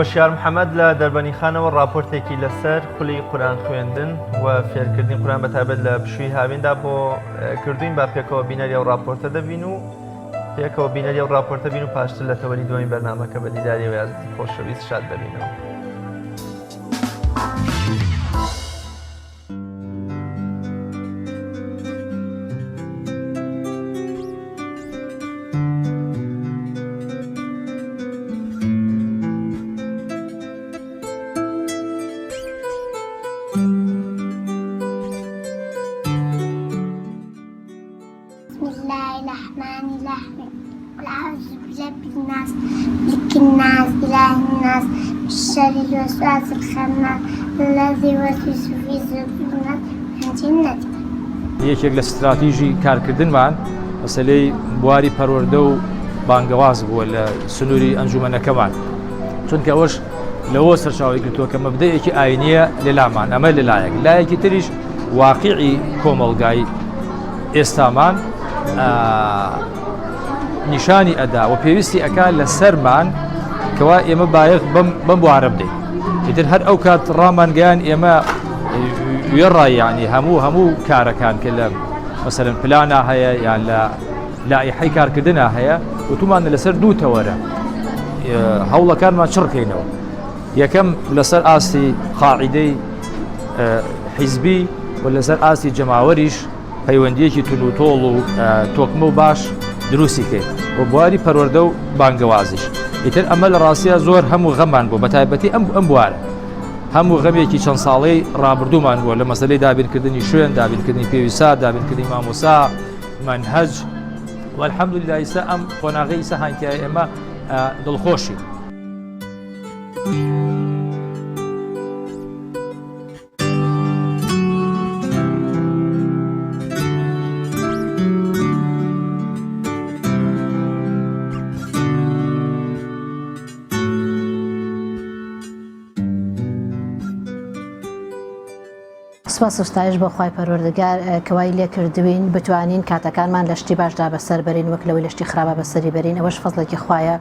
خۆشیار محەممەد لە دەربەنیخانەوە راپۆرتێکی لەسەر خولی قورآن خوێندن و فێرکردنی قورآن بەتایبەت لە پشووی هاویندا بۆ کردوین با پێکەوە بینەری ئەو راپۆرتە دەبین و پێکەوە بینەری ئەو راپۆرتە بین و پاشتر لە تەوەری دوایین بەرنامەکە بە دیداری و یازدی خۆشەویست شاد دەبینەوە. الشر الوسواس الخناس الذي يوسوس في صدور الناس من جنة. یەکێک لە استراتیژی کارکردنمان مەسەلەی بواری پەروەردە و بانگەواز بووە لە سنووری ئەنجومەنەکەمان، چونکە ئەوەش لەوە سەرچاوی گرتووە کە مەبدەیەکی ئاینیە لەلامان، ئەمە لەلایەک لایەکی تریش واقعی کۆمەڵگای ئێستامان نیشانی ئەدا و پێویستی ئەکا لە سەرمان کەوا ئێمە بایەخ بەم بوارە بدەین. ئیتر هەر ئەو کات ڕامانگەیان ئێمە وێڕایانی هەموو کارەکان کە لە مەسەرەن پلانە هەیە یان لە لایحەی کارکردنە هەیە وتومانە لەسەر دوو تەوەرە هەوڵەکانمان چڕکەینەوە. یەکەم لەسەر ئاستی قاعیدەی حیزبی و لەسەر ئاستی جەماوەریش پەیوەندیەکی تونوتۆڵ و تۆکمە و باش دروستی کرد و بواری پەروەردە و بانگەوازیش. ئیتر ئەمە لە ڕاستیە زۆر هەموو غەمان بوو، بەتایبەتی ئەم بوارە هەموو غەمێکی چەند ساڵەی ڕابردوومان بووە لە مەسەلەی دابینکردنی شوێن، دابینکردنی پێویستە، دابینکردنی مامۆسا، مەنهەج و الحەمدولله ئێستا ئەم قۆناغی ئێستا هانتیای ئێمە دڵخۆشی. سوپاس و ستایش بۆ خوای پەروەردگار کەوای لێ کردوین بتوانین کاتەکانمان لە شتی باشدا بەسەر بەرین وەک لەوەی لە شتی خراپە بەسەری بەرین، ئەوەش فەزڵێکی خوایە.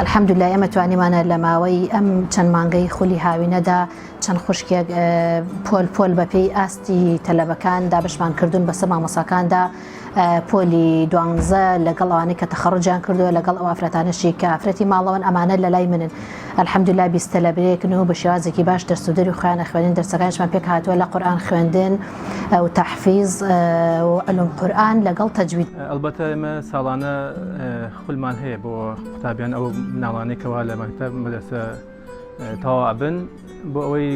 الحەمدولله ئێمە توانیمانە لە ماوەی ئەم چەند مانگەی خولی هاوینەدا چەند خوشکێک پۆل بە پێی ئاستی تەلەبەکان دابشمان کردوون بەسەر مامۆساکاندا، پۆلی 12 لەگەڵ ئەوانەی کە تەخەڕوجیان کردووە لەگەڵ ئەو ئافرەتانەشی کە ئافرەتی ماڵەوەن ئەمانە لە لای منن. الحەمدولله 20 تەلەبەرێکن و بە شێوازێکی باش دەرس و دەری خۆیانە خوێنن، دەرسەکانشمان پێک هاتووە لە قورئان خوێندن و تەحفیز و علوم قورئان لەگەڵ تەجوید. ئەلبەتە ئێمە ساڵانە خولمان هەیە بۆ قوتابیان ئەو مناڵانێکەوە لە مەکتەب مەدرسە تەواو بن بۆ ئەوەی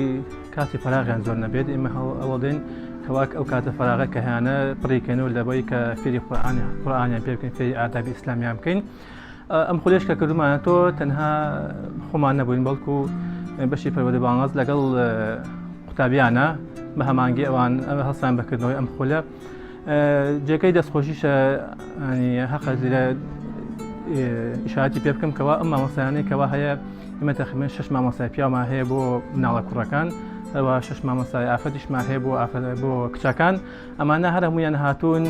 کاتی فەراغیان زۆر نەبێت. ئێمە هەوڵدەین کەواک ئەو کاتە فەراغە کە هیانە پڕیکەن و لەبەوەی کە فێری قورئانیان پێ بکەین، فێری ئادابی ئیسلامیان بکەین. ئەم خولێش کە کردومانە تۆ تەنها خۆمان نەبووین بەڵکو بەشی پەروەردە بانگەواز لەگەڵ قوتابیانە بە هەمانگی ئەوان هەڵسان بەکردنەوەی ئەم خولە جێگەی دەستخۆشیشە. هەقە لە ئیشاراتی پێ بکەم کەوا ئەم مامۆستایانەی کەوا هەیە ئێمە تەخمێن 6 مامۆستای پیامان هەیە بۆ مناڵە کوڕەکان، ئەوە 6 مامۆستای ئافرەتیشمان هەیە بۆ کچەکان. ئەمانە هەر هەمویان هاتوون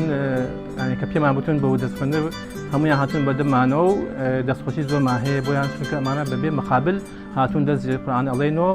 کە پێمان بتون بە دەستخوێندن هەمویان هاتوون بە دەمانەوە و دەستخۆشی زۆرمان هەیە بۆیان، چونکە ئەمانە بەبێ مەقابل هاتوون دەست قورئان ئەڵێنەوە.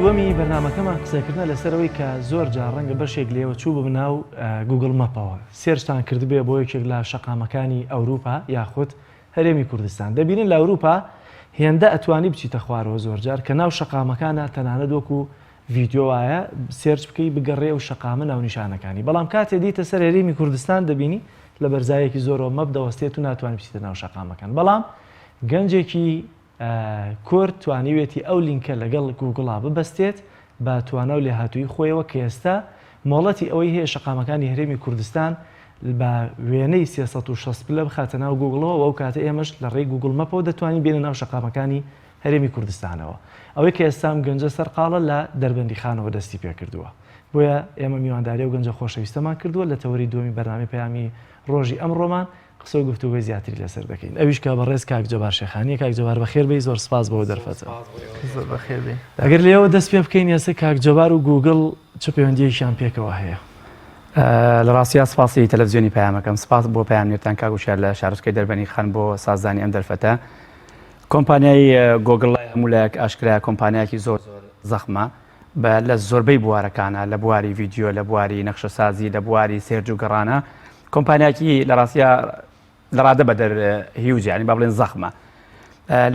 دووەمی بەرنامەکەمان قسەکردن لەسەرەوەی کە زۆر جار ڕەنگە بەشێک لێوە چوو بە بناو گوگل مەپەوە سێرشتان کردبێ بۆ یەکێک لە شەقامەکانی ئەوروپا یاخود هەرێمی کوردستان دەبینن لە ئەوروپا هێندە ئەتوانی بچیتە خوارەوە زۆر جار کە ناو شەقامەکانە تەنانەت وەکو ڤیدیۆ وایە سێرچ بکەی بگەڕێ و شەقامە ناو نیشانەکانی بەڵام کاتێ دیتە سەر هەرێمی کوردستان دەبینی لە بەرزایەکی زۆرەوە مەبدەوەستێت و ناتوانانی بچیتە ناو شەقامەکان بەڵام گەنجێکی کورد توانیوێتی ئەو لینکە لەگەڵ گوگڵا ببەستێت بە توانە و لێهاتووی خۆیەوە کە ئێستا مۆڵەتی ئەوەی هەیە شەقامەکانی هەرێمی کوردستان بە وێنەی 360 پلە بخاتە ناو گوگڵەوە ئەو کاتە ئێمەش لە ڕێی گوگڵ مەپەوە دەتوانین بێنە ناو شەقامەکانی هەرێمی کوردستانەوە ئەوەی کە ئێستام گەنجە سەرقاڵە لە دەربەندی خانەوە دەستی پێ کردووە بۆیە ئێمە میوانداری و گەنجە خۆشەویستەمان کردووە لە تەوەری دووەمی بەرنامەی پەیامی ڕۆژی ئەمڕۆمان قسە و گفتوگۆی زیاتری لەسەر دەکەین ئەویش کە بەڕێز کاک جەبار شێخانی کاک جەبار بەخێر بێی زۆر سپاس بەوە دەرفەتە ئەگەر لێەوە دەست پێ بکەین ئێستا کاک جەبار و گوگڵ چه پەیوەندیەکیان پێکەوە هەیە لە ڕاستیە سپاسی تەلەڤیزیۆنی پەیامەکەم سپاس بۆ پەیامێتان کاگوشار لە شارۆچکەی دەربەنی خان بۆ سازانی ئەم دەرفەتە کۆمپانیای گۆگڵای هەمولایەک ئاشکرا کۆمپانیایەکی زۆر زەخمە لە زۆربەی بوارەکانە لە بواری ڤیدیۆ لە بواری نەخشەسازی لە بواری سێرج و گەڕانە کۆمپانیایەکی لە ڕاستیە لە ڕادە بە دەر هیوج ینی با بڵێن زەخمە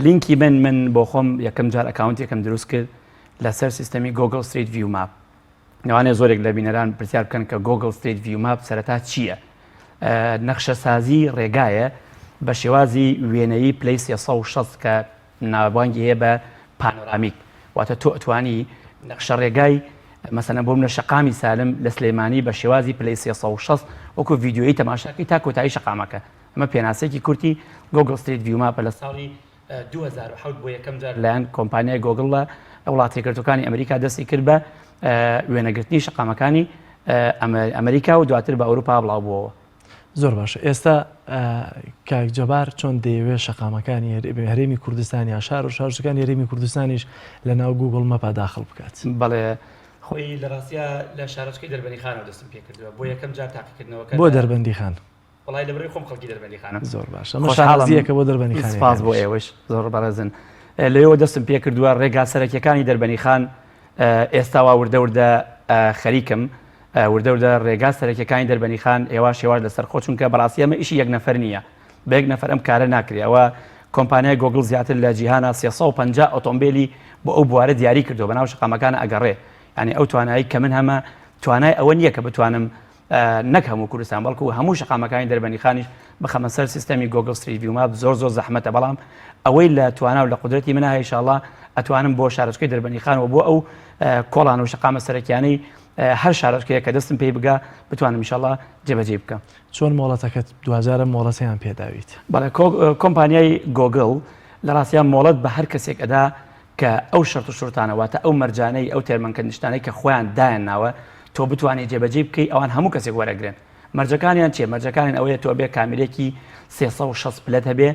لینکی من بۆ خۆم یەکەم جار ئەکاونتێکم دروست کرد لەسەر سیستەمی گۆگڵ ستریت ڤیو ماپ نەوانێ زۆرێک لە بینەران پرسیار بکەن کە گۆگڵ ستریت ڤیو ماپ سەرەتا چییە نەخشەسازی ڕێگایە بە شێوازی وێنەی پلەی 360 کە ناوبانگی هەیە بە پانۆرامیک واتە تۆ ئەتوانی نەخشە ڕێگای مەسەلەن بۆ منە شەقامی سالم لە سلێمانی بە شێوازی پلەی 360 وەکو ڤیدیۆیی تەماشاکەی تا کۆتایی شەقامەکە ئەمە پێناسێکی کورتی گۆگڵ ستریت ڤیو ماپە لە ساڵی 2007 بۆ یەکەم جار لایەن کۆمپانیای گۆگڵ لە وڵاتی یەکگرتوەکانی ئەمریکا دەستی کرد بە وێنەگرتنی شەقامەکانی ئەمریکا و دواتر بە ئەوروپا بڵاو بووەوە زۆر باشە ئێستا کاک جەبار چۆن دەیەوێت شەقامەکانی هەرێمی کوردستانی یا شار و شارچەکانی هەرێمی کوردستانیش لە ناو گوگڵ مەپا داخڵ بکات بەڵێ خۆی لە ڕاستیە لە شارۆچکەی دەربەنی خانەوە دەستم پێ کردووە بۆ یەکەم جار تاقیکردنەوەکە بۆ دەربەندی خان وڵای لەبەرەوەی خۆم خەڵکی دەربەندی خانە زۆر باشە مەشارەزیەکە بۆ دەربەندی خان سپاس بۆ ئێوەش زۆر بەڕێزن لەوێ دەستم پێ کردووە ڕێگا سەرەکیەکانی دەربەنی خان ئێستاوا وردە خەریکم وردە ڕێگا سەرەکیەکانی دەربەنی خان ئێوە شێواز لەسەر خۆ چونکە بەڕاستی ئەمە ئیشی یەک نەفەر نییە بە یەک نەفەر ئەم کارە ناکرێ ئەوە کۆمپانیای گۆگڵ زیاتر لە جیهانە 350 ئۆتۆمبیلی بۆ ئەو بوارە دیاری کردو بەناو شەقامەکانە ئەگەڕێ ینی ئەو توانایی کە من هەمە توانای ئەوە نییە کە بتوانم نەک هەموو کوردستان بەڵکو هەموو شەقامەکانی دەربەنی خانیش بخەمە سەر سیستەمی گۆگڵ ستریت ڤیو ماپ زۆر زەحمەتە بەڵام ئەوەی لە توانە و لە قودرەتی منە ئینشاءڵڵا ئەتوانم بۆ شارۆچکەی دەربەنی خانەوە بۆ ئەو کۆڵان و شەقامە سەرەکیانەی هەر شارۆچکەیە کە دەستم پێی بگا بتوانم ئینشاءڵڵا جێبەجێ بکەم چۆن مۆڵەتەکەت دوجارە مۆڵەتیان پێداویت بەڵێ کۆمپانیای گۆگڵ لە ڕاستیان مۆڵەت بە هەر کەسێک ئەدا کە ئەو شەرت و شورتانەواتە ئەو مەرجانەی ئەو تێرمەنکەندشتانەی کە خۆیان دایان ناوە تۆ بتوانێت جێبەجێ بکەی ئەوان هەموو کەسێک وەرەگرن مەرجەکانیان چێ مەرجەکانیان ئەوەیە تۆ بێ کامێرێکی 360 پلەت هەبێ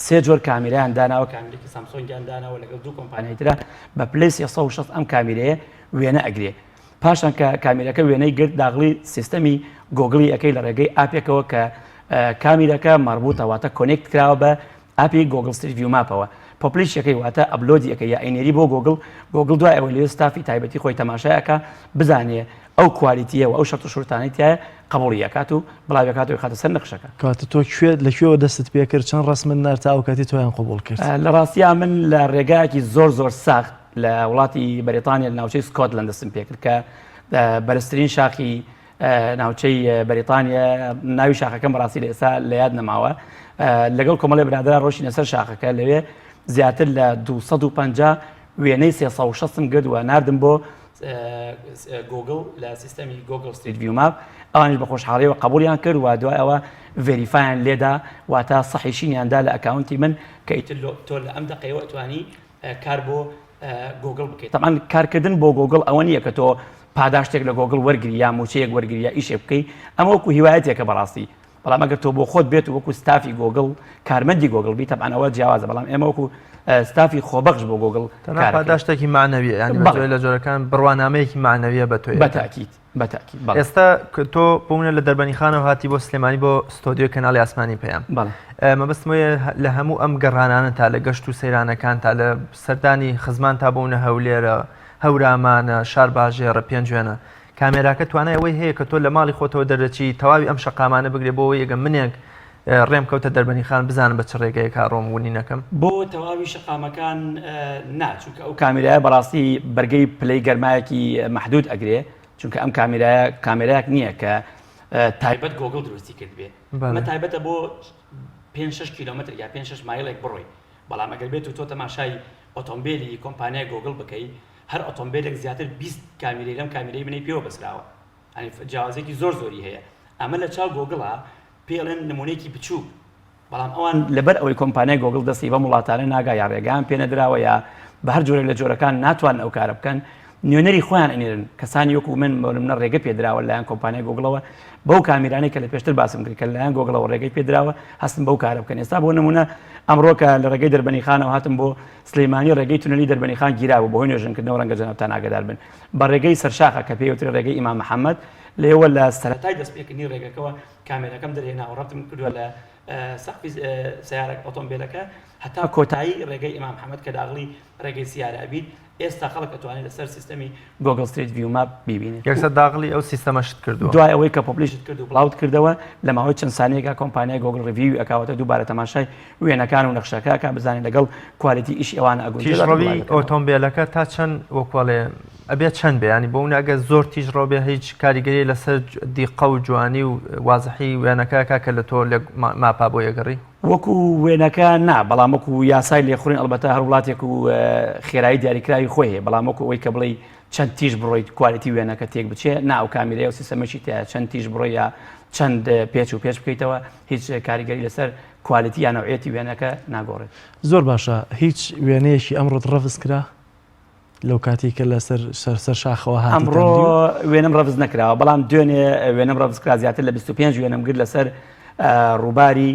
سێ جۆر کامێرەیان داناوە کامێرێکی سامسۆنگیان داناوە لەگەڵ دوو کۆمپانیای ترە بە پلەی 360 ئەم کامێرەیە وێنە ئەگرێ پاشان کە کامێرەکە وێنەی گرت داغڵی سیستەمی گۆگڵی ئەەکەی لە ڕێگەی ئاپێکەوە کە کامێرەکە مەربوطەواتە کۆنێکت کراوە بە ئاپی گۆگڵ ستریت ڤیو ماپەوە پۆپلیشەکەی واتە ئەپلۆدی ئەەکە یا ئینێری بۆ گۆگڵ دوای ئەوە لێ ستافی تایبەتی خۆی تەماشایەکە بزانێ ئەو کوالیتیە و ئەو شەرت و شورتانەیە قبوڵی ئەکات و بڵاوەکاتەوەی خاتە سەر نەخشەکە کاتە تۆ لەکوێوە دەستت پێ کرد چەند ڕسمن نەرتا ئەو کاتی تۆیان قبول کرد لە ڕاستیە من لە ڕێگایەکی زۆر ساخت لە وڵاتی بەریتانیا لە ناوچەی سکۆتلەند دەستم پێ کرد کە بەرزترین شاخی ناوچەی بەریتانیا ناوی شاخەکەم بەڕاستی لە ئێستا لە یاد نەماوە لەگەڵ کۆمەڵی برادران ڕۆژینە سەر شاخەکە لەوێ زیاتر لە 250 وێنەی 360 گردووە نردم بۆ گۆگڵ لە سیستەمی گۆگڵ ستریت ڤیو ماپ ئەوانش بە خۆشحاڵیەوە قبولیان کرد و دوای ئەوە ڤێریفایان لێدا واتە سەحیشینیاندا لە ئەکاونتی من کە ئیتر تۆ لە ئەم دقەیەوە ئەتوانی کار بۆ گۆگڵ بکەیت تەمان کارکردن بۆ گۆگڵ ئەوە نییە کە تۆ پاداشتێک لە گۆگڵ وەرگری یا موچەیەک وەرگری یا ئیشێ بکەیت ئەمە وەکو هیوایەتێکە بەڕاستی بەڵام ئەگەر تۆ بۆ خۆت بێت و وەکو ستافی گۆگڵ کارمەندی گۆگڵ بیت تەبعەوە جیاوازە بەڵام ئێمە وەکو ستافی خۆبەخش بۆ گۆگڵ پاداشتێکی معنەویە ینی بەجۆی لە جۆرەکان بڕوانامەیەکی معنەویە بە تۆی بەتاکید ئێستا تۆ بوونە لە دەربەنی خانەوە هاتی بۆ سلێمانی بۆ ستۆدیۆ کەناڵی ئاسمانی پێیان مەبەستمەوەیە لە هەموو ئەم گەڕانانە تا لە گەشت و سەیرانەکان تا لە سەردانی خزمان تا بوونە هەولێرە هەورامانە شار باژێڕە پێنجێنە کامێراکە توانای ئەوەی هەیە کە تۆ لە ماڵی خۆتەوە دەرەچی تەواوی ئەم شەقامانە بگرێ بۆ یەگە منێک ڕێم کەوتە دەربەنی خان بزانم بە چ ڕێگەیە کارۆم وونی نەکەم بۆ تەواوی شەقامەکان ناچونکە ئەو کامێرایە بەڕاستی بەرگەی پلەی گەرمایەکی محدود ئەگرێ چونکە ئەم کامێرایەک نییە کە تایبەت گۆگڵ دروستی کرد بێ ئەمە تایبەتە بۆ 5-6 کیلومتر یا 5-6 مایلێک بڕۆی بەڵام ئەگەر بێت و تۆ تەماشای ئۆتۆمبیلی کۆمپانیای گۆگڵ بکەی هەر ئۆتۆمبیلێک زیاتر 20 کامیرەی لەم کامیرەی بنەی پێوە بەسراوە ئەنی جیاوازێکی زۆر زۆری هەیە ئەمە لە چاو گۆگڵە پێڵێن نمونەیەکی بچووک بەڵام ئەوان لەبەر ئەوەی کۆمپانیای گۆگڵ دەستی بە وڵاتانە ناگا یا ڕێگەیان پێ نەدراوە یا بە هەر جۆرێک لە جۆرەکان ناتوان ئەو کارە بکەن نوێنەری خۆیان ئەنێرن کەسانی وەکو من ڕێگە پێدراوە لایەن کۆمپانیای گۆگڵەوە بەو کامیرانەی کە لە پێشتر باسم کرد کە لایەن گۆگڵەوە ڕێگەی پێدراوە هەستم بەو کارە بکەن ئێستا بۆ نمونە ئەمڕۆکە لە ڕێگەی دەربەنی خانەوە هاتم بۆ سلەیمانی ڕێگەی تونەلی دەربەنی خان گیراوە بۆ هۆی نوێژنکردنەوە ڕەنگە جەنابتان ئاگادار بن بە ڕێگەی سەرشاخە کە پێوتری ڕێگەی ئیمام محەممەد لێوە لە سەرەتای دەستپێکردنی ڕێگەکەەوە کامێرەکەم دەرهێناوە ڕەتم کردووە لە سەقفی سیارە ئۆتۆمبیلەکە هەتا کۆتایی ڕێگەی ئیمام محەممەد کە داغڵی ڕێگەی سیارە ئەبیت ئێستا خەڵک ئەتوانێت لەسەر سیستەمی گۆگڵ ستریت ڤیو ماپ ببینێت یەکسەر داغڵی ئەو سیستەمەشت کردووە دوای ئەوەی کە پۆپلیشت کرد و بڵاوت کردەوە لە ماوەی چەند سانەیەکە کۆمپانیای گۆگڵ ڕیڤیو ئەکاوەتە دووبارە تەماشای وێنەکان و نەخشەکە بزانین لەگەڵ کوالیتی ئیش ئەوانە ئەگوێت تیژڕەوی ئۆتۆمبیلەکە تا چەند وەکوڵێ ئەبێت چەند بێ ینی بۆ ئەگە زۆر تیژڕۆ بێ هیچ کاریگەری لەسەر دیقە و جوانی و وازحی وێنەکەکە کە لە تۆ لە ماپا بۆ یەگەڕی وەکو وێنەکە نا بەڵام وەکو یاسای لێخوڕین ئەلبەتە هەر وڵاتێک و خێرایی دیاریکراوی خۆی هەیە بەڵام وەکو ئەوەی کە بڵێ چەند تیژ بڕۆیت کوالیتی وێنەکە تێک بچێ ناو کامیرەیە و سیستەمەشی تایە چەند تیژ بڕۆی یا چەند پێچ و پێچ بکەیتەوە هیچ کاریگەری لەسەر کوالیتی یا نەوعەتی وێنەکە ناگۆڕێت زۆر باشە هیچ وێنەیەکی ئەمڕۆت ڕەفز کرا لەو کاتی کە لە سەر شاخەوە هاتی ئەمڕۆ وێنم ڕەفز نەکراوە بەڵام دوێنێ وێنم ڕەفز کرا زیاتر لە 25 وێنم گرت لەسەر ڕووباری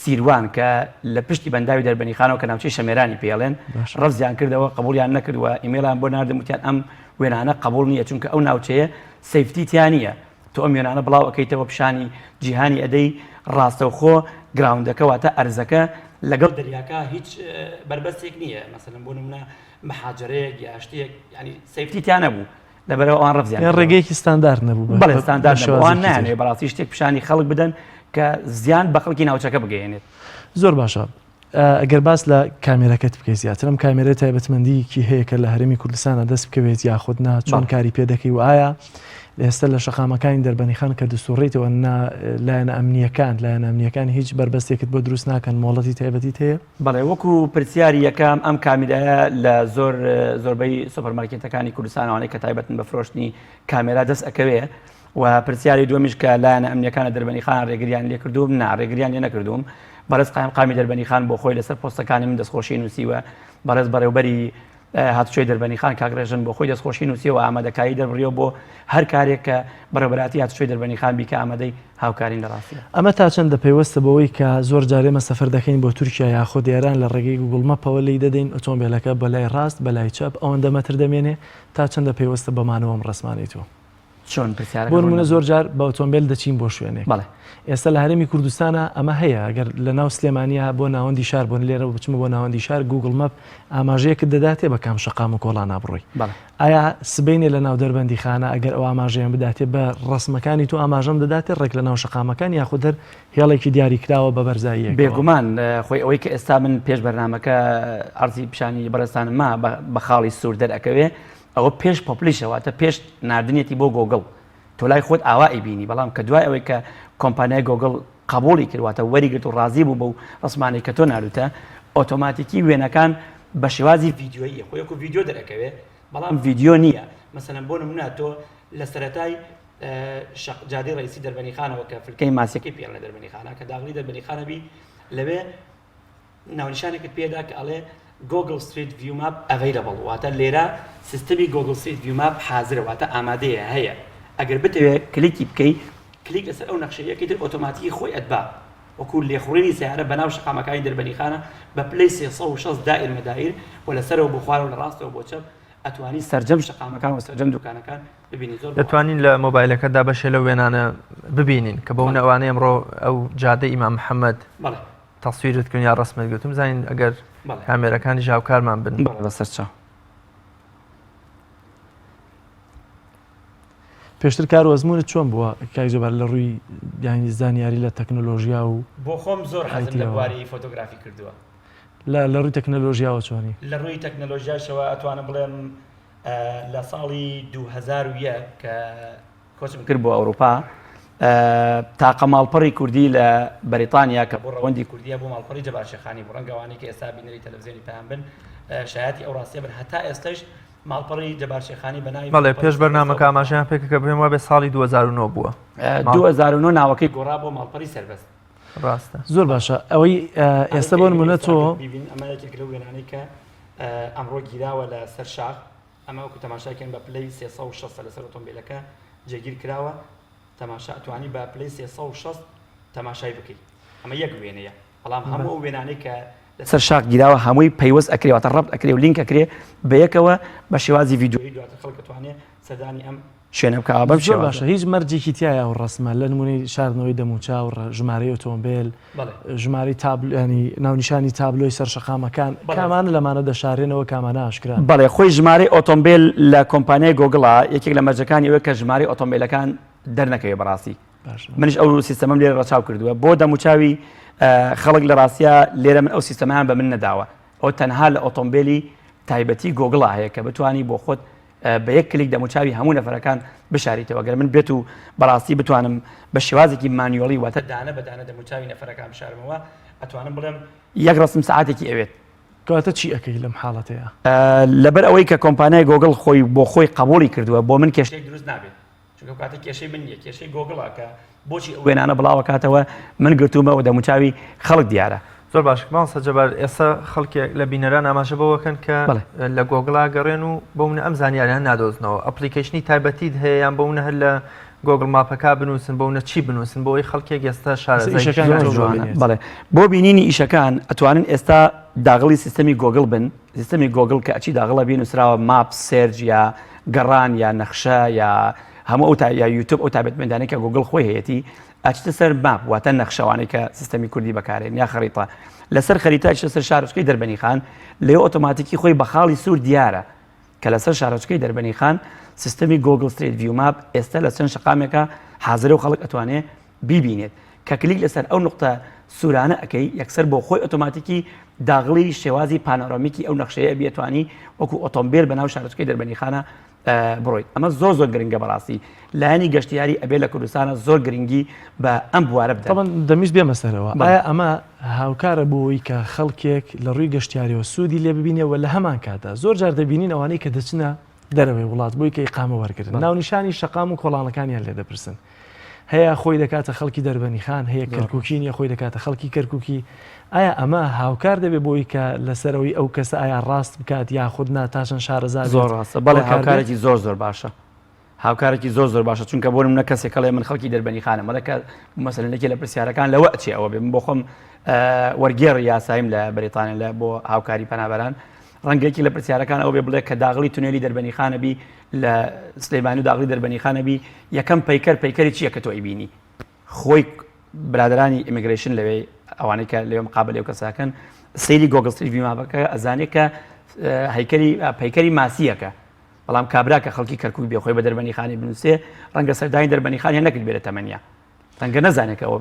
سیروان کە لە پشتی بەنداوی دەربەنی خانەوە کە ناوچەی شەمێرانی پێڵێن ڕەفزیان کردەوە قبولیان نەکردووە ئیمێڵیان بۆ ناردم وتیان ئەم وێنانە قبول نییە چونکە ئەو ناوچەیە سەیفتی تیان نییە تۆ ئەم وێنانە بڵاو ئەەکەیتەوە پیشانی جیهانی ئەدەی ڕاستەوخۆ گراوندەکە واتە ئەرزەکە لەگەڵ دەریاکە هیچ بربەستێک نییە مەسەلەن بۆ نمونە مەحاجرەیەک یا شتێک ینی سەیفتیان نەبوو لەبەرەوە ئەوان ڕەفزیان ڕێگەیەکی ستاندارد نەبوو بەڵێ ستاندارد ئەوان نایانێ بەڕاستی شتێک پیشانی خەڵک بدەن کە زیان بە خەڵکی ناوچەکە بگەێنێت زۆر باشە ئەگەر باس لە کامێرەکەت بکەیت زیاتر ئەم کامێرە تایبەتمەندیکی هەیە کە لە هەرێمی کوردستانە دەست بکەوێت یاخود نا چۆن کاری پێ دەکەی و ئایا ئێستا لە شەقامەکانی دەربەنی خان کە دەسوڕێتەوە لایەنە ئەمنیەکان هیچ بربەستێکت بۆ دروست ناکەن مۆڵەتی تایبەتی هەیە بەڵێ وەکو پرسیاری یەکەم ئەم کامیرایە لە زۆربەی سوپەرمارکێتەکانی کوردستانەوەی کە تایبەتن بە فرۆشتنی کامێرا دەست ئەکەوێ و پرسیاری دووەمیش کە لایەنە ئەمنیەکانە دەربەنی خان ڕێگریان لێ کردوم ڕێگریان لێ نەکردوم بەڕێز قامی دەربەنی خان بۆ خۆی لەسەر پۆستەکانی من دەستخۆشی نووسیوە بەڕێز بەڕێوبەری هاتوچۆی دەربەنی خان کاکڕێژن بۆ خۆی دەستخۆشی نووسیەوە ئامادەکاری دەبڕیەوە بۆ هەر کارێک کە بەڕێوەبەراتی هاتوچۆی دەربەنی خان بیکە ئامادەی هاوکارین لە ڕاستیە ئەمە تا چەندە پێوەستە بەوەی کە زۆر جارێمە سەفەر دەکەین بۆ تورکیا یاخۆ دیێران لە ڕێگەی گوگڵ مەپەوە لی دەدەین ئۆتۆمبیلەکە بەلای ڕاست بەلای چەپ ئەوەندە مەتر دەمێنێ تا چەندە پێوەستە بەمانەوەم ڕسمانیتەوە چۆن پرسیارە بۆ نمونە زۆر جار بە ئۆتۆمبیل دەچین بۆ شوێنێک ئێستا لە هەرێمی کوردستانە ئەمە هەیە ئەگەر لە ناو سلێمانیا بۆ ناوەندی شار بۆن لێرە بچمە بۆ ناوەندی شار گوگڵ مەپ ئاماژەیەکت دەداتێ بە کام شەقام و کۆڵا نابڕۆی ئایا سبینێ لە ناو دەربەندی خانە ئەگەر ئەو ئاماژەیان بداتێ بە ڕسمەکانی تو ئاماژەم دەداتێ ڕێک لە ناو شەقامەکان یاخود دەر هێڵێکی دیاریکراوە بە بەرزاییەک بێگومان خۆی ئەوەی کە ئێستا من پێش بەرنامەکە ئەرزی پیشانی بەرزستانم ما بە خاڵی سوور دەرەکەوێ ئەوە پێش پۆپلیشەوەتە پێش نردنیەتی بۆ گۆگڵ تۆ لای خۆت ئاوا ئەیبینی بەڵام کە دوای ئەوەی کە کۆمپانیای گۆگڵ قبولی کردواتە وەریگرت و ڕازی بوو بە ڕسمانەی کە تۆ ناردوتە ئۆتۆماتیکی وێنەکان بە شێوازی ڤیدیۆیی خۆیەک و ڤیدیۆ دەرەکەوێ بەڵام ڤیدیۆ نییە مەسەلەن بۆ نمونە تۆ لە سەرەتای جادەی ڕئیسی دەربەنی خانەوە کە فلکەی ماسیەکەی پێڵ لە دەربەنی خانە کە داغڵی دەربەنی خانەبی لەوێ ناونیشانێکت پێدا کە ئەڵێ گۆگڵ ستریت ڤیو ماپ ئەڤەیلەبڵ واتە لێرە سیستەمی گۆگڵ ستریت ڤیو ماپ حازرە واتە ئامادەیە هەیە ئەگەر بتەوێت کلیکی بکەیت کلیک لەسەر ئەو نەخشەیەکەی تر ئۆتۆماتیکی خۆی ئەدبا وەکو لێخوڕینی سیارە بەناو شەقامەکانی دەربەنی خانە بە پلەی 360 دائیر مەدایر و لەسەرەوە بۆ خوارەوە لە ڕاستەوە بۆ چەپ ئەتوانی سەرجەم شەقامەکان و سەرجەم دوکانەکان ببینی زۆر دەتوانین لە مۆبایلەکەدا بەشێ لە وێنانە ببینین کە بەو نەوانەیە ئەمڕۆ ئەو جادەی ئیمام محەممەد تەسویرت کردن یا ڕسمت گوتم زانین ئەگەر کامێرەکانی ژاوکارمان بن بەسەر چاو پێشتر کار وەزمونت چۆن بووە کاک جەبار لە ڕووی یانی زانیاری لە تەکنۆلۆژیا و بۆ خۆم زۆر حەزم لە بواری فۆتۆگرافی کردووە لە ڕووی تەکنۆلۆژیاوە چۆنی لە ڕووی تەکنۆلۆژیاشەوە ئەتوانم بڵێم لە ساڵی 2001 کە کۆچم کرد بۆ ئەوروپا تاقە ماڵپەڕی کوردی لە بەریتانیا کە بۆ ڕەوەندی کوردیە بۆ ماڵپەڕی جەبار شێخانی بۆ ڕەنگەوانی کە ئێستا بینەری تەلەڤیزیۆنی پەیام بن شایەتی ئەو ڕاستیە بن هەتا ئێستاش ماڵپەڕی جەبار شێخانی بەناوی بەڵێ پێش بەرنامەکە ئاماژەیان پێکە بێم وە بێ ساڵی 2009 بووە 2009 ناوەکەی گۆڕا بۆ ماڵپەڕی سەربەست ڕاستە زۆر باشە ئەوەی ئێستا بۆ نمونە تۆ ئەمەیەکێک لەو وێنانەی کە ئەمڕۆ گیراوە لە سەر شاخ ئەمە وەکو تەماشاکەن بە پلەی 360 لەسەر ئۆتۆمبیلەکە جێگیر کراوە تەماشا ئەتوانی بە پلەی 360 تەماشای بکەیت ئەمە یەک وێنەیە بەڵام هەموو وێنانەی کە لەسەر شاخ گیراوە هەمووی پەیوەست ئەکرێتە ڕەبط ئەکرێ و لینک ئەکرێ بە یەکەوە بە شێوازی ڤیدیۆیی دواتر خەڵک دەتوانێت سەردانی ئەم شوێنە بکە بەم زۆر باشە هیچ مەرجێکی تایە و ڕسمە لە نمونەی شاردنەوەی دەموچاو ژمارەی ئۆتۆمبیل ژمارەی ینی ناونیشانی تابلۆی سەرشەقامەکان کامانە لەمانە دەشارێنەوە کامانە ئاشکران بەڵێ خۆی ژمارەی ئۆتۆمبیل لە کۆمپانیای گۆگڵە یەکێک لە مەرجەکانی ئەوە کە ژمارەی ئۆتۆمبیلەکان دەرنەکەوێت بەڕاستی منش ئەو سیستەمەم لێرە ڕەچاو کردووە بۆ دەموچاوی خەڵک لە ڕاستیە لێرە من ئەو سیستەمان بە من نەداوە ئەو تەنها لە ئۆتۆمبیلی تایبەتی گۆگڵە هەیە کە بتوانی بۆ خۆت بە یەک کلیک دەموچاوی هەموو نەفەرەکان بشاریتەوە گەر من بێت و بەڕاستی بتوانم بە شێوازێکی مانیۆڵی واتە دانە بەدانە دەموچاوی نەفەرەکان بشارمەوە ئەتوانم بڵێم یەک ڕسم سعاتێکی ئەوێت کەواتە چی ئەەکەی لەم حاڵەتەیە لەبەر ئەوەی کە کۆمپانیای گۆگڵ خۆی بۆ خۆی قبولی کردووە بۆ من کێشەیەک دروست نابێت چونکە کاتە کێشەی من یە کێشەی گۆگڵە کە بۆچی وێنانە بڵاوە کاتەوە من گرتومەوە دەموچاوی خەڵک دیارە زۆر باش ماڵسە جەبار ئێستا خەڵکێک لە بینەران ئاماژە بەوەکەن کە لە گۆگڵا گەڕێن و بۆمنە ئەم زانیاریان نادۆزنەوە ئەپلیکیشنی تایبەتیت هەیە یان بۆمنە هەر لە گۆگڵ ماپەکە بنووسن بۆمنە چی بنووسن بۆ ئەوی خەڵکێک ئێستا شارەزای بڵێ بۆ بینینی ئیشەکان ئەتوانن ئێستا داغڵی سیستەمی گۆگڵ بن سیستەمی گۆگڵ کە ئەچی داغڵە بینوسراوە ماپ سێرج یا گەڕان یا نەخشە یا هەموو ئەو یا یوتیوب ئەو تایبەتمەندانەی کە گۆگڵ خۆی هەیەی ئەچتە سەر ماپ واتە نەخشەوانەی کە سیستەمی کوردی بەکارێن یا خەریتە لەسەر خەریتە سەر شارۆچکەی دەربەنی خان لێ ئۆتۆماتیکی خۆی بە خاڵی سوور دیارە کە لەسەر شارۆچکەی دەربەنی خان سیستەمی گۆگڵ ستریت ڤیو ماپ ئێستا لە چەند شەقامێکە حاضرە و خەڵک ئەتوانێت بیبینێت کە کلیک لەسەر ئەو نقطە سوورانە ئەەکەی یەکسەر بۆ خۆی ئۆتۆماتیکی داغڵی شێوازی پانۆرامیکی ئەو نەخشەیە بێتوانی وەکو ئۆتۆمبیل بەناو شارۆچکەی دەربەنی خانە بڕۆیت ئەمە زۆر گرنگە بەڕاستی لایەنی گەشتیاری ئەبێ لە کوردستانە زۆر گرنگی بە ئەم بوارە بدەن دەمیست بێمە سەرەوە ئایا ئەمە هاوکارە بۆەوەی کە خەڵکێک لە ڕووی گەشتیاریەوە سوودی لێ ببینێەوە لە هەمان کاتە زۆر جار دەبینین ئەوانەی کە دەچنە دەرەوەی وڵات بۆی کە ئیقامە وەرگرن ناونیشانی شەقام و کۆڵانەکانیان لێ دەپرسن هەیە خۆی دەکاتە خەڵکی دەربەنی خان هەیە کەرکووکی نیە خۆی دەکاتە خەڵکی کەرکووکی ئایا ئەمە هاوکار دەبێت بۆی کە لەسەرەوەی ئەو کەسە ئایا ڕاست بکات یا خود ناتاشن شارەزار زۆر ڕاستە بەڵێ هاوکارێکی زۆر باشە هاوکارێکی زۆر باشە چونکە بۆ منە کەسێک کەڵێ من خەڵکی دەربەنی خانە مەدەکە مەسەلەنێکی لە پرسیارەکان لەوە ئەچێ ئەوە بێ من بۆ خۆم وەرگێڕ یاسایم لە بەریتانیا لە بۆ هاوکاری پەنابەران ڕەنگێکی لە پرسیارەکان ئەو بێ بڵێ کە داغڵی تونێلی دەربەنی خانەبی لە سلەیمانی و داغڵی دەربەنی خانەبی یەکەم پەیکەری چییە کە تۆ ئەیبینی خۆی برادرانی ئیمیگریشن لەوێ ئەوانەی کە لێوە مقابل لێو کەساکەن سەیری گۆگڵ ستریت ڤیو ماپەکە ئەزانێت کە پەیکەری ماسیەکە بەڵام کابرا کە خەڵکی کەرکووک بێ خۆی بە دەربەنی خانی بنووسێ ڕەنگە سەردانی دەربەنی خانی نەکرد بێرە تەمەنیا ڕەنگە نەزانێت ئەوە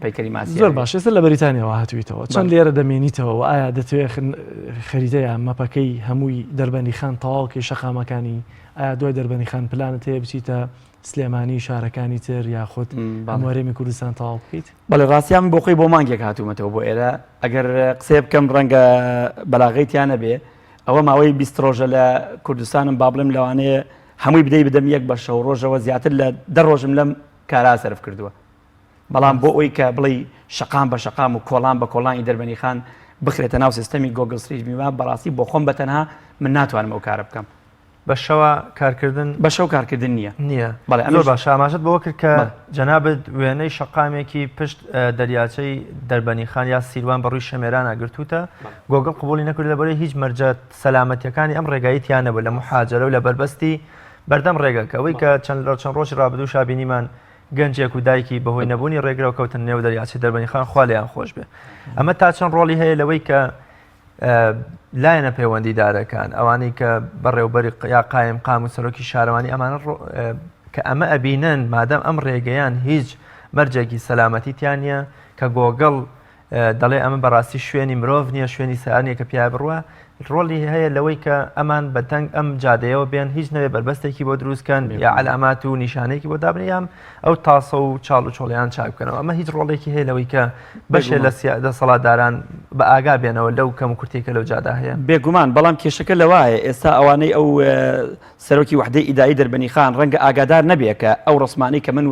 پەیکەری ماسی زۆر باش ئێستا لە بەریتانیاەوە هاتوویتەوە چەند لێرە دەمێنیتەوە و ئایا دەتوێت خەریتەیە مەپەکەی هەمووی دەربەنی خان تەواوکەی شەقامەکانی ئایا دوای دەربەنی خان پلانت هەیە بچیتە سلێمانی شارەکانی تر یاخود ئەموارێمی کوردستان تەواو بکەیت بەڵێ ڕاستیان بۆ خۆی بۆ مانگێک هاتوومەتەوە بۆ ئێرە ئەگەر قسێ بکەم ڕەنگە بەلاغەیتیانە بێ ئەوە ماوەی 20 ڕۆژە لە کوردستانم با بڵێم لەوانەیە هەمووی بدەی بدەم یەک بە شەو ڕۆژەوە زیاتر لە 10 ڕۆژم لەم کارا سەرف کردووە بەڵام بۆ ئەوی کە بڵێ شەقام بە شەقام و کۆڵان بە کۆڵانی دەربەنی خان بخرێتە ناو سیستەمی گۆگڵ ستریت ڤیو ماپ بەڕاستی بۆ خۆم بەتەنها من ناتوانم ئەو کارە بکەم بەشەوە کارکردن بەشەو کارکردن نییە زۆر باش ئاماژەت بەوە کرد کە جەنابەت وێنەی شەقامێکی پشت دەریاچەی دەربەنی خان یا سیروان بەڕووی شەمێران ئەگرتوتە گۆگڵ قبولی نەکرد لەبەرەوەی هیچ مەرجە سەلامەتیەکانی ئەم ڕێگاییتیان نەبوو لە محاجرە و لە بربەستی بەردەم ڕێگەکە ئەوەی کە چەند ڕۆژی ڕابردوو شابینیمان گەنجێک و دایکی بەهۆی نەبوونی ڕێگرەوە کەوتن نێو دەریاچەی دەربەنی خان خوا لێیان خۆش بێ ئەمە تا چەند ڕۆڵی هەیە لەوەی کە لایەنە پەیوەندیدارەکان ئەوانەی کە بەڕێوبەری یا قایم قام و سەرۆکی شارەوانی ئەمانە کە ئەمە ئەبینن مادەم ئەم ڕێگەیان هیچ مەرجێکی سەلامەتیتیان نییە کە گۆگڵ دەڵێ ئەمە بەڕاستی شوێنی مرۆڤ نییە شوێنی سیارنیە کە پیا بڕوە ڕۆڵی هەیە لەوەی کە ئەمان بەتەنگ ئەم جادەیەوە بێن هیچ نەوێ بربەستێکی بۆ دروستکەن یا علامات و نیشانەیەکی بۆ دابنیام ئەو تاسە و چاڵ و چۆڵیان چاک بکەنەوە ئەمە هیچ ڕۆڵێکی هەیە لەوەی کە بەشێ لە دەسەڵاتداران بە ئاگا بێنەوە لەو کەم و کورتێکە لەو جادا هەیە بێگومان بەڵام کێشەکە لەوایە ئێستا ئەوانەی ئەو سەرۆکی وحدەی ئیداری دەربەنی خان ڕەنگە ئاگادار نەبێ کە ئەو ڕسمانەی کە من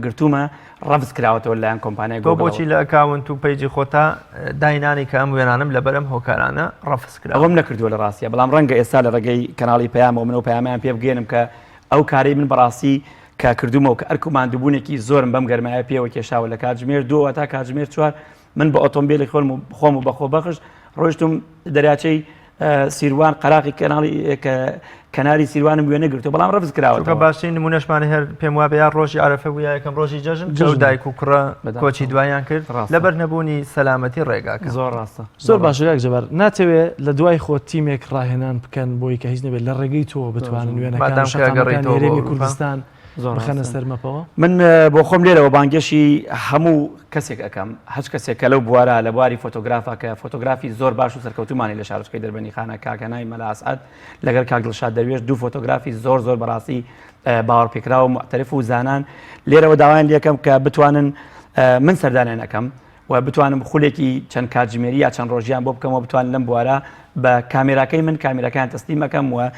گرتومە ڕەفز کراوەتەوە لایەن کۆمپانیای گۆ بۆچی لە ئەکاونت و پەیجی خۆتا داینانی کە ئەم وێنانم لە بەرەم هۆکارانە ڕەفز کرا ئەوم نەکردووە لە ڕاستیە بەڵام ڕەنگە ئێستا لە ڕێگەی کەناڵی پەیامەوە من و پەیامیان پێ بگەێنم کە ئەو کارەی من بەڕاستی کە کردومەوە کە ئەرکوماندووبوونێکی زۆرم بەم گەرمایە پێوە کێشاوە لە کاتژمێر 2 تا کاتژمێر 4 من بە ئۆتۆمبیلی خۆم و بەخۆ بەخش ڕۆیشتم دەریاچەی سیروان قەراقی کەناری سیروانم وێنە گرتو بەڵام ڕەفز کراوە باشترین نمونەشمان هەر پێم وابێ یا ڕۆژی عەرەفە بووە یەکەم ڕۆژی جەژن ئەو دایک و کوڕە کۆچی دوایان کرد لەبەر نەبوونی سەلامەتی ڕێگاکە زۆر ڕاستە زۆر باشە یاک جەبار ناتەوێت لە دوای خۆ تیمێک ڕاهێنان بکەن بۆی کە هیچ نەبێت لە ڕێگەی تۆ بتوانن وێنەکان هێرێمی کوردستان بخەنە سەرمەپەوە من بۆ خۆم لێرەوە بانگێشی هەموو کەسێک ئەەکەم هەچ کەسێک کە لەو بوارە لە بواری فۆتۆگرافا کە فۆتۆگرافی زۆر باش و سەرکەوتومانی لە شارچکەی دەربەنی خانە کاکەنای مەلا ئەسعەد لەگەڵ کاک دڵشاد دەروێش دوو فۆتۆگرافی زۆر بەڕاستی باوەڕپێکراوە و معتەرف و زانان لێرەوە داوایان لێکەم کە بتوانن من سەردانیان ئەەکەم و بتوانم خولێکی چەند کاتژمێری یا چەند ڕۆژیان بۆ بکەمەوە بتوانن لەم بوارە بە کامێراکەی من کامێرەکان تەسلیمەکەم و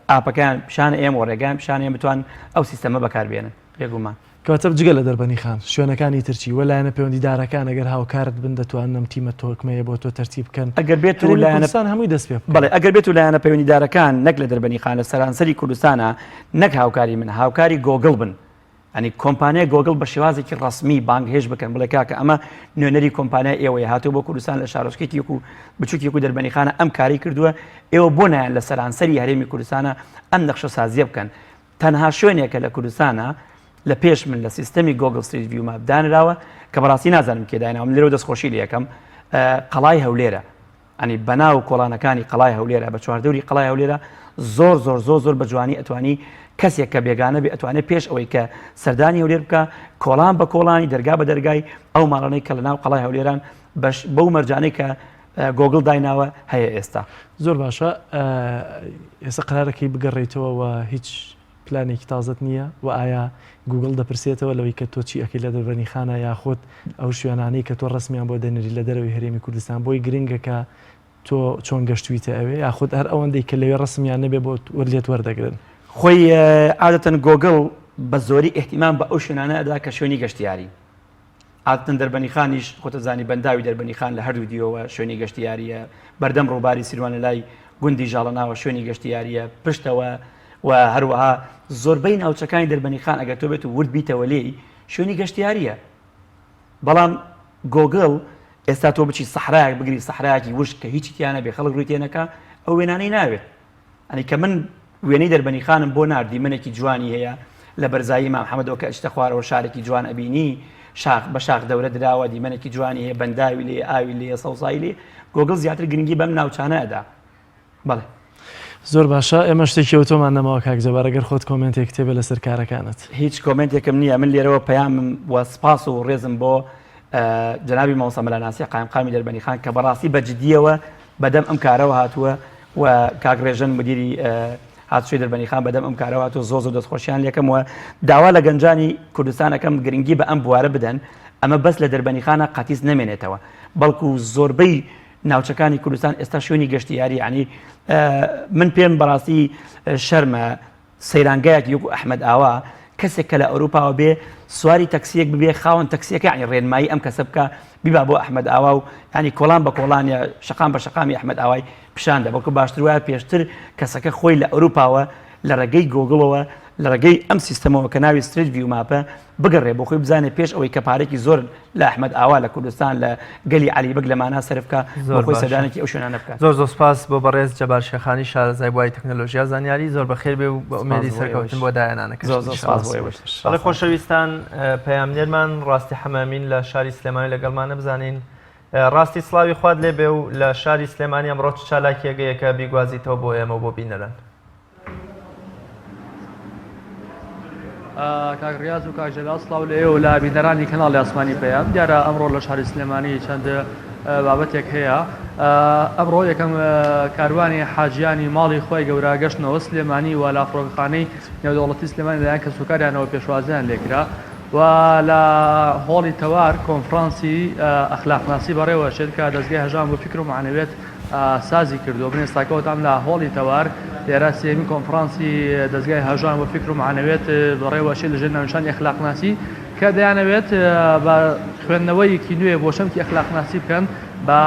ئاپەکان پیشانە ئێمە و ڕێگان پیشانە ئێمە بتوان ئەو سیستەمە بەکاربێنن بێگومان کەواتە جگە لە دەربەنی خان شوێنەکانی ترچی وەلایەنە پەیوەندیدارەکان ئەگەر هاوکارت بن دەتوانم تیمە تۆکمەیە بۆ تۆ تەرتیب بکەن ئەگەر بێت و لایەنەسان هەمووی دەست پێ بڵێ ئەگەر بێت و لایەنە پەیوەندیدارەکان نەک لە دەربەنی خان لە سەرانسەری کوردستانە نەک هاوکاری من هاوکاری گۆگڵ بن ئەنی کۆمپانیای گۆگڵ بە شێوازێکی ڕسمی بانگ هێش بکەن بڵێ کاکە ئەمە نوێنەری کۆمپانیای ئێوەیە هاتوو بۆ کوردستان لە شارۆچکێکی و بچووکێک و دەربەنی خانە ئەم کاری کردووە ئێوە بۆ نایەن لە سەرانسەری هەرێمی کوردستانە ئەم نەخشە سازیە بکەن تەنها شوێنێکە لە کوردستانە لە پێش من لە سیستەمی گۆگڵ ستریت ڤیو ماپ دانراوە کە بەڕاستی نازانم کێداینەوە من لێرە دەستخۆشی لە یەکەم قەڵای هەولێرە ئەنی بەناو کۆڵانەکانی قەڵای هەولێرە بە چواردەوری قەڵای هەولێرە زۆر بە جوانی ئەتوانی کەسێک کە بێگانە بێ ئەتوانێت پێش ئەوەی کە سەردانی هەولێر بکە کۆڵان بە کۆڵانی دەرگا بە دەرگای ئەو ماڵانەی کە لە ناو قەڵای هەولێران بەو مەرجانەی کە گۆگڵ دایناوە هەیە ئێستا زۆر باشە ئێستا قرارەکەی بگەڕێیتەوە و هیچ پلانێکی تازت نییە و ئایا گوگڵ دەپرسێتەوە لەوەی کە تۆ چی ئەەکەی لە دەربەنی خانە یاخۆت ئەو شوێنانەی کە تۆ ڕسمیان بۆ دەنێری لە دەرەوەی هەرێمی کوردستان بۆی گرنگەکە تۆ چۆن گەشتویتە ئەوێ یاخود هەر ئەوەندەی کە لەوێ ڕسمیان نەبێ بۆ وەرلێت وەردەگرن خۆی عادەتەن گۆگڵ بە زۆری احتیمام بە ئەو شوێنانە ئەدا کە شوێنی گەشتیاری عادەتەن دەربەنی خانیش خۆتەزانی بەنداوی دەربەنی خان لە هەردوو دیەوە شوێنی گەشتیاریە بەردەم ڕووباری سیروانە لای گوندی ژاڵەناوە شوێنی گەشتیاریە پشتەوە و هەروەها زۆربەی ناوچەکانی دەربەنی خان ئەگەر تۆ بێت و ورد بیتەوە لێی شوێنی گەشتیاریە بەڵام گۆگڵ ئێستا تۆ بچی سەحرایەک بگری سەحرایەکی وشک کە هیچی تیانە بێ خەڵک ڕووی تێنەکە ئەو وێنانەی ناوێت ئەنی کە من وێنەی دەربەنی خانم بۆ نردی منێکی جوانی هەیە لە بەرزایی مام حەمەدەوە کە ئەچتە خوارەوە شارێکی جوان ئەبینی بە شاخ دەورە دراوە دیمەنێکی جوانی هەیە بەنداوی لێ ئاوی لێ سەوزایی لێ گۆگڵ زیاتر گرنگی بەم ناوچانە ئەدا بەڵێ زۆر باشە ئێمە شتێکی ئۆتۆمان نەماوە کاک جەبار ئەگەر خۆت کۆمنتێک کتێبە لەسەر کارەکانت هیچ کۆمنتێکم نییە من لێرەوە پەیامم وە سپاس و ڕێزم بۆ جنابی مامۆستا مەلاناسی قایمقامی دەربەنی خان کە بەڕاستی بەجددیەوە بەدەم ئەم کارەوە هاتووە و کاک ڕێژەن مدیری هاتووی دەربەنی خان بەدەم ئەم کارەوە هاتووە زۆر دەستخۆشیان لێکەمەوە داوا لە گەنجانی کوردستانەکەم گرنگی بە ئەم بوارە بدەن ئەمە بەس لە دەربەنی خانە قەتیس نەمێنێتەوە بەڵکو زۆربەی ناوچەکانی کوردستان ئێستا شوێنی گەشتیاری ینی من پێم بەڕاستی شەرمە سەیرانگایەک یەک و ئەحمەد ئاوا کەسێک کە لە ئەوروپاوە بێ سواری تەکسیەک ببێ خاوەن تەکسیەکە ینی ڕێنمایی ئەم کەسە بکە بیبا بۆ ئەحمەد ئاوا و ینی کۆڵان بە کۆڵانە شەقام بە شەقامی ئەحمەد ئاوای پیشاندا بەڵکو باشتر وایە پێشتر کەسەکە خۆی لە ئەوروپاوە لە ڕێگەی گۆگڵەوە لە ڕێگەی ئەم سیستەمەوە کە ناوی ستریت ڤیو ماپە بگەڕێ بۆ خۆی بزانێت پێش ئەوەی کە پارێکی زۆر لە ئەحمەد ئاوا لە کوردستان لە گەلی عەلیبەگ لە مانا سەرف بکە بۆ خۆی سەردانێکی ئەو شوێنانە بکات زۆر سپاس بۆ بەڕێز جەبار شێخانی شارەزای بواری تەکنۆلۆژیا زانیاری زۆر بەخێر بێ و بە ئومێدی سەرکەوتن بۆ دایانانەکە بەڵێ خۆشەویستان پەیامنێرمان ڕاستی حەمامین لە شاری سلێمانی لەگەڵمانە بزانین ڕاستی سڵاوی خوارد لێ بێ و لە شاری سلێمانی ئەمڕۆ چالاکیەگەیەکە بیگوازیتەوە بۆ ئێمە بۆ بینەران کاکڕاز و کاکژەلال سڵاو لێ و لە بینەرانی کەناڵی ئاسمانی پێیان دیارە ئەمڕۆ لە شاری سلێمانی چەند بابەتێک هەیە. ئەمڕۆ یەکەم کاروانی حاجیانی ماڵی خۆی گەورە گەشتنەوە سلێمانی و لە فڕۆکەخانەی نێودەوڵەتی سلێمانی لەلایەن کە سوکاریانەوە پێشوازیان لێکرا و لە هۆڵی تەوار کۆنفرانسی ئەخلاقناسی بەڕێوەچێت کە دەستگای هەژان بۆ فکر و معنەوێت سازی کردو بنێستاکەوتام لە هۆڵی تەوار لێرە سێمی کۆنفرانسی دەستگای هەژان بۆ فکر و معنەوێت بەڕێوەچێت لەژێر ناونیشانی ئەخلاقناسی کە دەیانەوێت بە خوێندنەوەیەکی نوێ بۆ شەمکی ئەخلاقناسی بکەن بە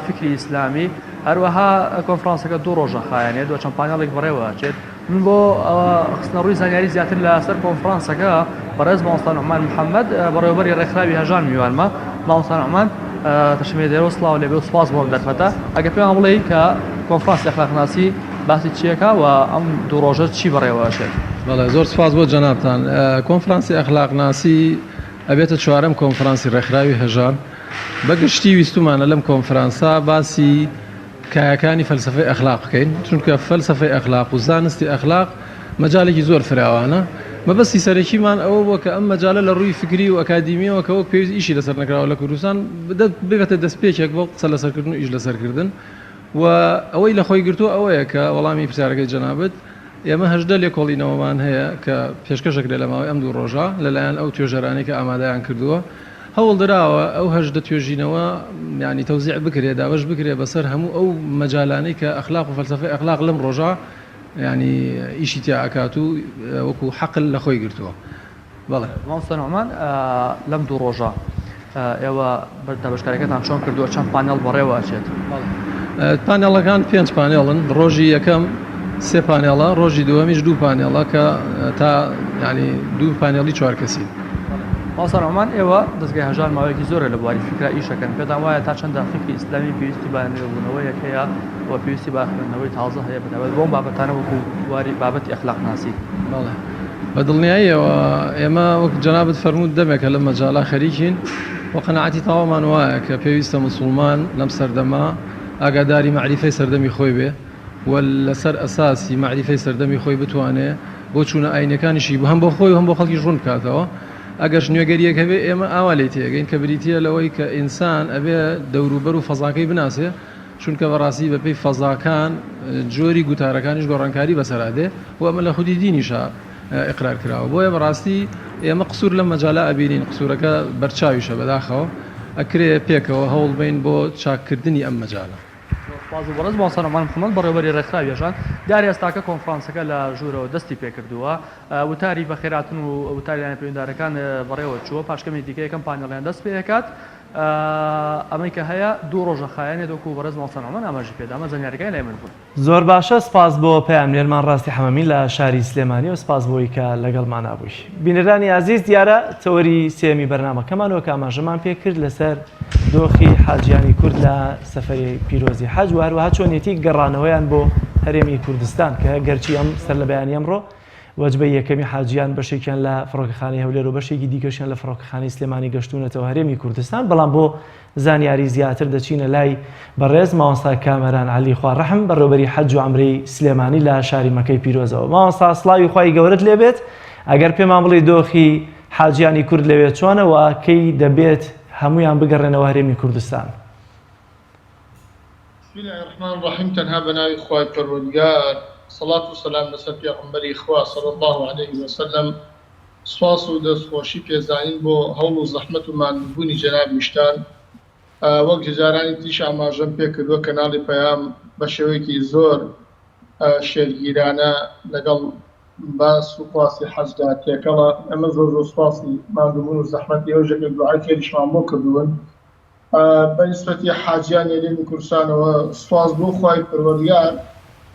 فکری ئیسلامی. هەروەها کۆنفرانسەکە دوو ڕۆژە خایانێت دو چەند پانێڵێک بەڕێوەچێت. من بۆ خستنە ڕووی زانیاری زیاتر لەسەر کۆنفرانسەکە بەڕێز مامۆستا نوعمان محەممەد بەڕێوەبەری ڕێکخراوی هەژان میوانمە مامۆستا نوعمان تەشمێدەرەوە سڵاو لێبێ و سوپاس بۆم دەرفەتە ئەگە پێیان بڵێ کە کۆنفرانسی ئەخلاقناسی باسی چیەکە و ئەم دوو ڕۆژە چی بەڕێوەچێت. بەڵێ زۆر سپاس بۆ جەنابتان. کۆنفرانسی ئەخلاقناسی ئەبێتە چوارەم کۆنفرانسی ڕێکخراوی هەژان. بەگشتی ویستمانە لەم کۆنفرانسا باسی کایەکانی فەلسفەی ئەخلاق بکەین چونکە فەلسفەی ئەخلاق و زانستی ئەخلاق مەجالێکی زۆر فراوانە. مەبەستی سەرەکیمان ئەوە بووە کە ئەم مەجالە لە ڕووی فکری و ئەکادیمیەوە کە وەک پێویست ئیشی لەسەر نەکراوە لە کوردستان ببێتە دەستپێکێک بۆ قسە لەسەرکردن و ئیش لەسەرکردن و ئەوەی لە خۆی گرتووە ئەوەیە کە وەڵامی پرسیارەکەی جەنابەت ئێمە هەژدە لێکۆڵینەوەمان هەیە کە پێشکەشێک لە ماوەی ئەم دوو ڕۆژە لەلایەن ئەو توێژەرانەی کە ئامادەیان کردووە هەوڵ دراوە ئەو هەژدە توێژینەوە ینی تەوزیع بکرێت داوەش بکرێت بەسەر هەموو ئەو مەجالانەی کە ئەخلاق و فەلسفەی ئەخلاق لەم ڕۆژە ینی ئیشی تیا ئەکات و وەکو حەقل لە خۆی گرتووە. بەڵێ مامۆستا نوعمان لەم دوو ڕۆژە ئێوە دابشکاریەکەتان چۆن کردووە چەند پانێڵ بەڕێوەچێت؟ پانێڵەکان 5 پانێڵن. ڕۆژی یەکەم 3 پانێڵە، ڕۆژی دووەمیش 2 پانێڵە کە تا ینی 2 پانێڵی 4 کەسی. مامۆستا نوعمان ئێوە دەستگای هەژان ماوەیەکی زۆرە لە بواری فکرا ئیشەکەن پێتان وایە تا چەندە فکری ئیسلامی پێویستی بە نوێبوونەوەیەک هەیە و پێویستی بە خوێندنەوەی تازە هەیە بەدەوێت بۆم بابەتانە وەکو بواری بابەتی ئەخلاقناسی. بەڵێ بە دڵنیاییەوە ئێمە وەک جەنابەت فەرموود دەمێکە لە مەجاڵا خەریکین و قەناعەتی تەواومان وایە کە پێویستە مسلمان لەم سەردەما ئاگاداری معریفەی سەردەمی خۆی بێ و لەسەر ئەساسی معریفەی سەردەمی خۆی بتوانێت بۆ چوونە ئاینەکانیشی هەم بۆ خۆی و هەم بۆ خەڵکی ڕوون بکاتەوە. ئەگەر نوێگەریەکە بێ ئێمە ئاوا لێ تێگەین کە بریتە لەوەی کە ئینسان ئەبێ دەوروبەر و فەزاکەی بناسێ چونکە بەڕاستی بەپێی فەزاکان جۆری گوتارەکانیش گۆڕانکاری بەسەرادێ و ئەمە لە خودی دینیشە ئیقرار کراوە. بۆیە بەڕاستی ئێمە قسوور لەم مەجالا ئەبینین قسوورەکە بەرچاویشە بەداخەوە ئەکرێ پێکەوە هەوڵ بین بۆ چاککردنی ئەم مەجاالە. بەڕێز مامۆستا نوعمان محەممەد بەڕێوەبەری ڕێکخراوی هەژان دیاری ئێستاکە کۆنفرانسەکە لە ژوورەوە دەستی پێکردووە وتاری بەخێراتن و وتاریان پەیوەنددارەکان بەڕێوە چووە پاشکەمی دیکە یەکەم پانێڵیان دەست پێکات ئەمەی کە هەیە دوو ڕۆژە خایانێت وەکو بەڕێز مامۆستا نوعمان ئاماژی پێدا ئەمە زانیاریەکەی لای من بوون. زۆر باشە سپاس بۆ پەیامێرمان ڕاستی حەمەمی لە شاری سلێمانی و سپاس بۆی کە لەگەڵمان نابووی. بینەرانی عزیز دیارە تەوەری سێمی بەرنامەکەمانەوە کە ئاماژەمان پێکرد لەسەر دۆخی حاجیانی کورد لە سەفەری پیرۆزی حەج و هەروەها چۆنیەتی گەڕانەوەیان بۆ هەرێمی کوردستان کە گەرچی ئەم سەر لە بەیانی ئەمڕۆ وەجبەی یەکەمی حاجیان بەشێکیان لە فڕۆکەخانەی هەولێر و بەشێکی دیکەشیان لە فڕۆکەخانەی سلێمانی گەشتونەتەوە هەرێمی کوردستان بەڵام بۆ زانیاری زیاتر دەچینە لای بەڕێز مامۆستا کامەران عەلی خواڕەحم بەڕێوەبەری حەج و عومرەی سلێمانی لە شاری مەکەی پیرۆزەوە. مامۆستا سڵاوی خوای گەورەت لێبێت ئەگەر پێمان بڵێ دۆخی حاجیانی کورد لەوێ چۆنەوە کەی دەبێت هەمویان بگەڕێنەوە هەرێمی کوردستان؟ بسم الله الرحمن الرحيم تنها بناوي خوای پروردگار صلاة و سلام لەسەر پێغەمبەری خوا صلی الله عليه وسلم سواس و دەستخۆشی پێزانین بۆ هەوڵ و زەحمەت و ماندووبوونی جەناب میشتان وەک جارانی تریش ئاماژەم پێکردووە کەناڵی پەیام بە شێوەیەکی زۆر شێرگیرانە لەگەڵ باس و خواسی حەجدا تێکەڵە ئەمە زۆر زۆر سواسی ماندووبوون و زەحمەتی ئەو ژەکە دوعای خێریشمان بۆ کردوون بەنسبەتی حاجیان هەرێمی کوردستانەوە سواس بۆ خوای پەروەردگار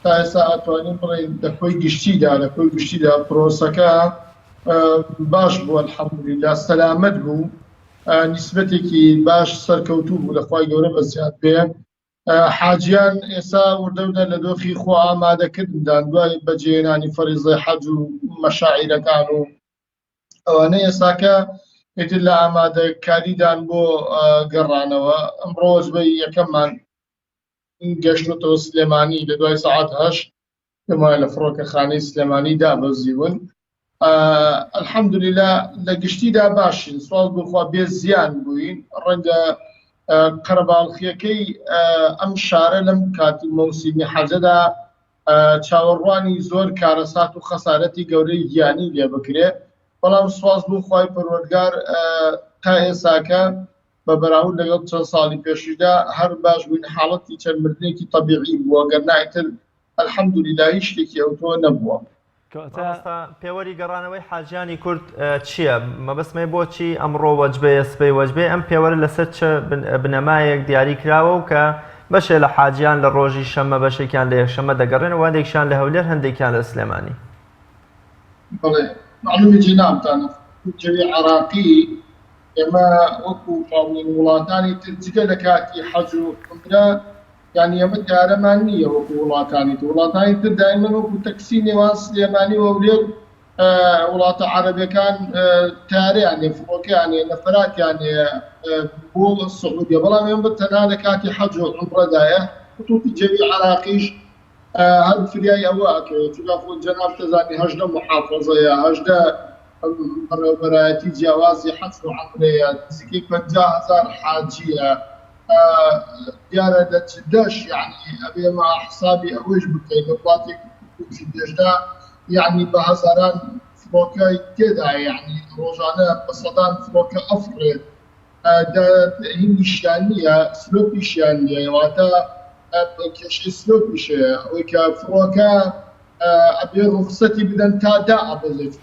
تا ئێستا ئەتوانین بڵێین لە کۆی گشتیدا پرۆسەکە باش بوو ئەلحەمدولیلا سەلامەت بوو نیسبەتێکی باش سەرکەوتوو بوو لە خوای گەورە بەزیاد پێ حاجیان ئێستا وردەودە لە دۆخی خۆ ئامادەکردندان دوای بەجێهێنانی فەریزەی حەج و مەشاعیرەکان و ئەوانە ئێستاکە ئیتر لە ئامادەکاریدان بۆ گەڕانەوە ئەمڕۆ وەجبەی یەکەممان گەشتنەوە سلێمانی لە دوای سەعات 8 پێم وایە لە فڕۆکەخانەی سلێمانی دابەزیون الحەمدولله لە گشتیدا باشین سواز بخوا بێ زیان بووین ڕەنگە قەرەباڵخیەکەی ئەم شارە لەم کاتی مەوسیمی حەجەدا چاوەڕوانی زۆر کارەسات و خەسارەتی گەورەی گیانی لێ بکرێ بەڵام سواز بوو خوای پەروەردگار تا ئێساکە بە بەراورد لەگەڵ چەند ساڵی پێشیدا هەر باش بووین حاڵەتی چەند مردنێکی تەبیعی بووە گەرنایتر الحەمدولله هیچ شتێکی ئەوتۆ نەبووە. پێوەری گەڕانەوەی حاجیانی کورد چییە؟ مەبەستمەی بۆچی ئەمڕۆ وەجبەیە سبەی وەجبێ ئەم پێوەرە لەسەر چ بنەمایەک دیاری کراوە و کە بەشێ لە حاجیان لە ڕۆژی شەمە بەشێکیان لە یەکشەمە دەگەڕێنەوە هەندێکشان لە هەولێر هەندێکیان لە سلێمانی. بڵێ معلومی جێنامتانە جەوی عێراقی ئێمە وەکو قاونین وڵاتانی تر جگە لە کاتی حەج و عومرە یعنی ئەمە دیارەمان نییە وەکو وڵاتانی تر دائیمەن وەکو تەکسی نێوان سلێمانی و هەولێر وڵاتە عەرەبیەکان تارەیانێ فڕۆکەیانێ نەفەراتیانێ بۆ سعودیە بەڵام ئێمە تەنها لە کاتی حەج و عومرەدایە خطوطی جەوی عێراقیش هەر فریای ئەوە ئەکەوێت چونکە خۆ جەناب دەزانی 18 محافەزەیە 18 بەرایەتی جیاوازی حەج و عومرەیە نزیکەی 50,000 حاجیە دیارە دەچدەش یعنی ئەبێ ئێمە حسابی ئەوەش بکەین لە وڵاتێکی دێشدا یعنی بە هەزاران فڕۆکەی تێدا یعنی ڕۆژانە بە سەدان فڕۆکە ئەفرێت هینیشیان نییە سلۆپیشیان نییە واتە کێشەی سلۆپیشەیە ئەوەی کە فڕۆکە ئەبێ ڕوخسەتی بدەن تا دائەبەزێت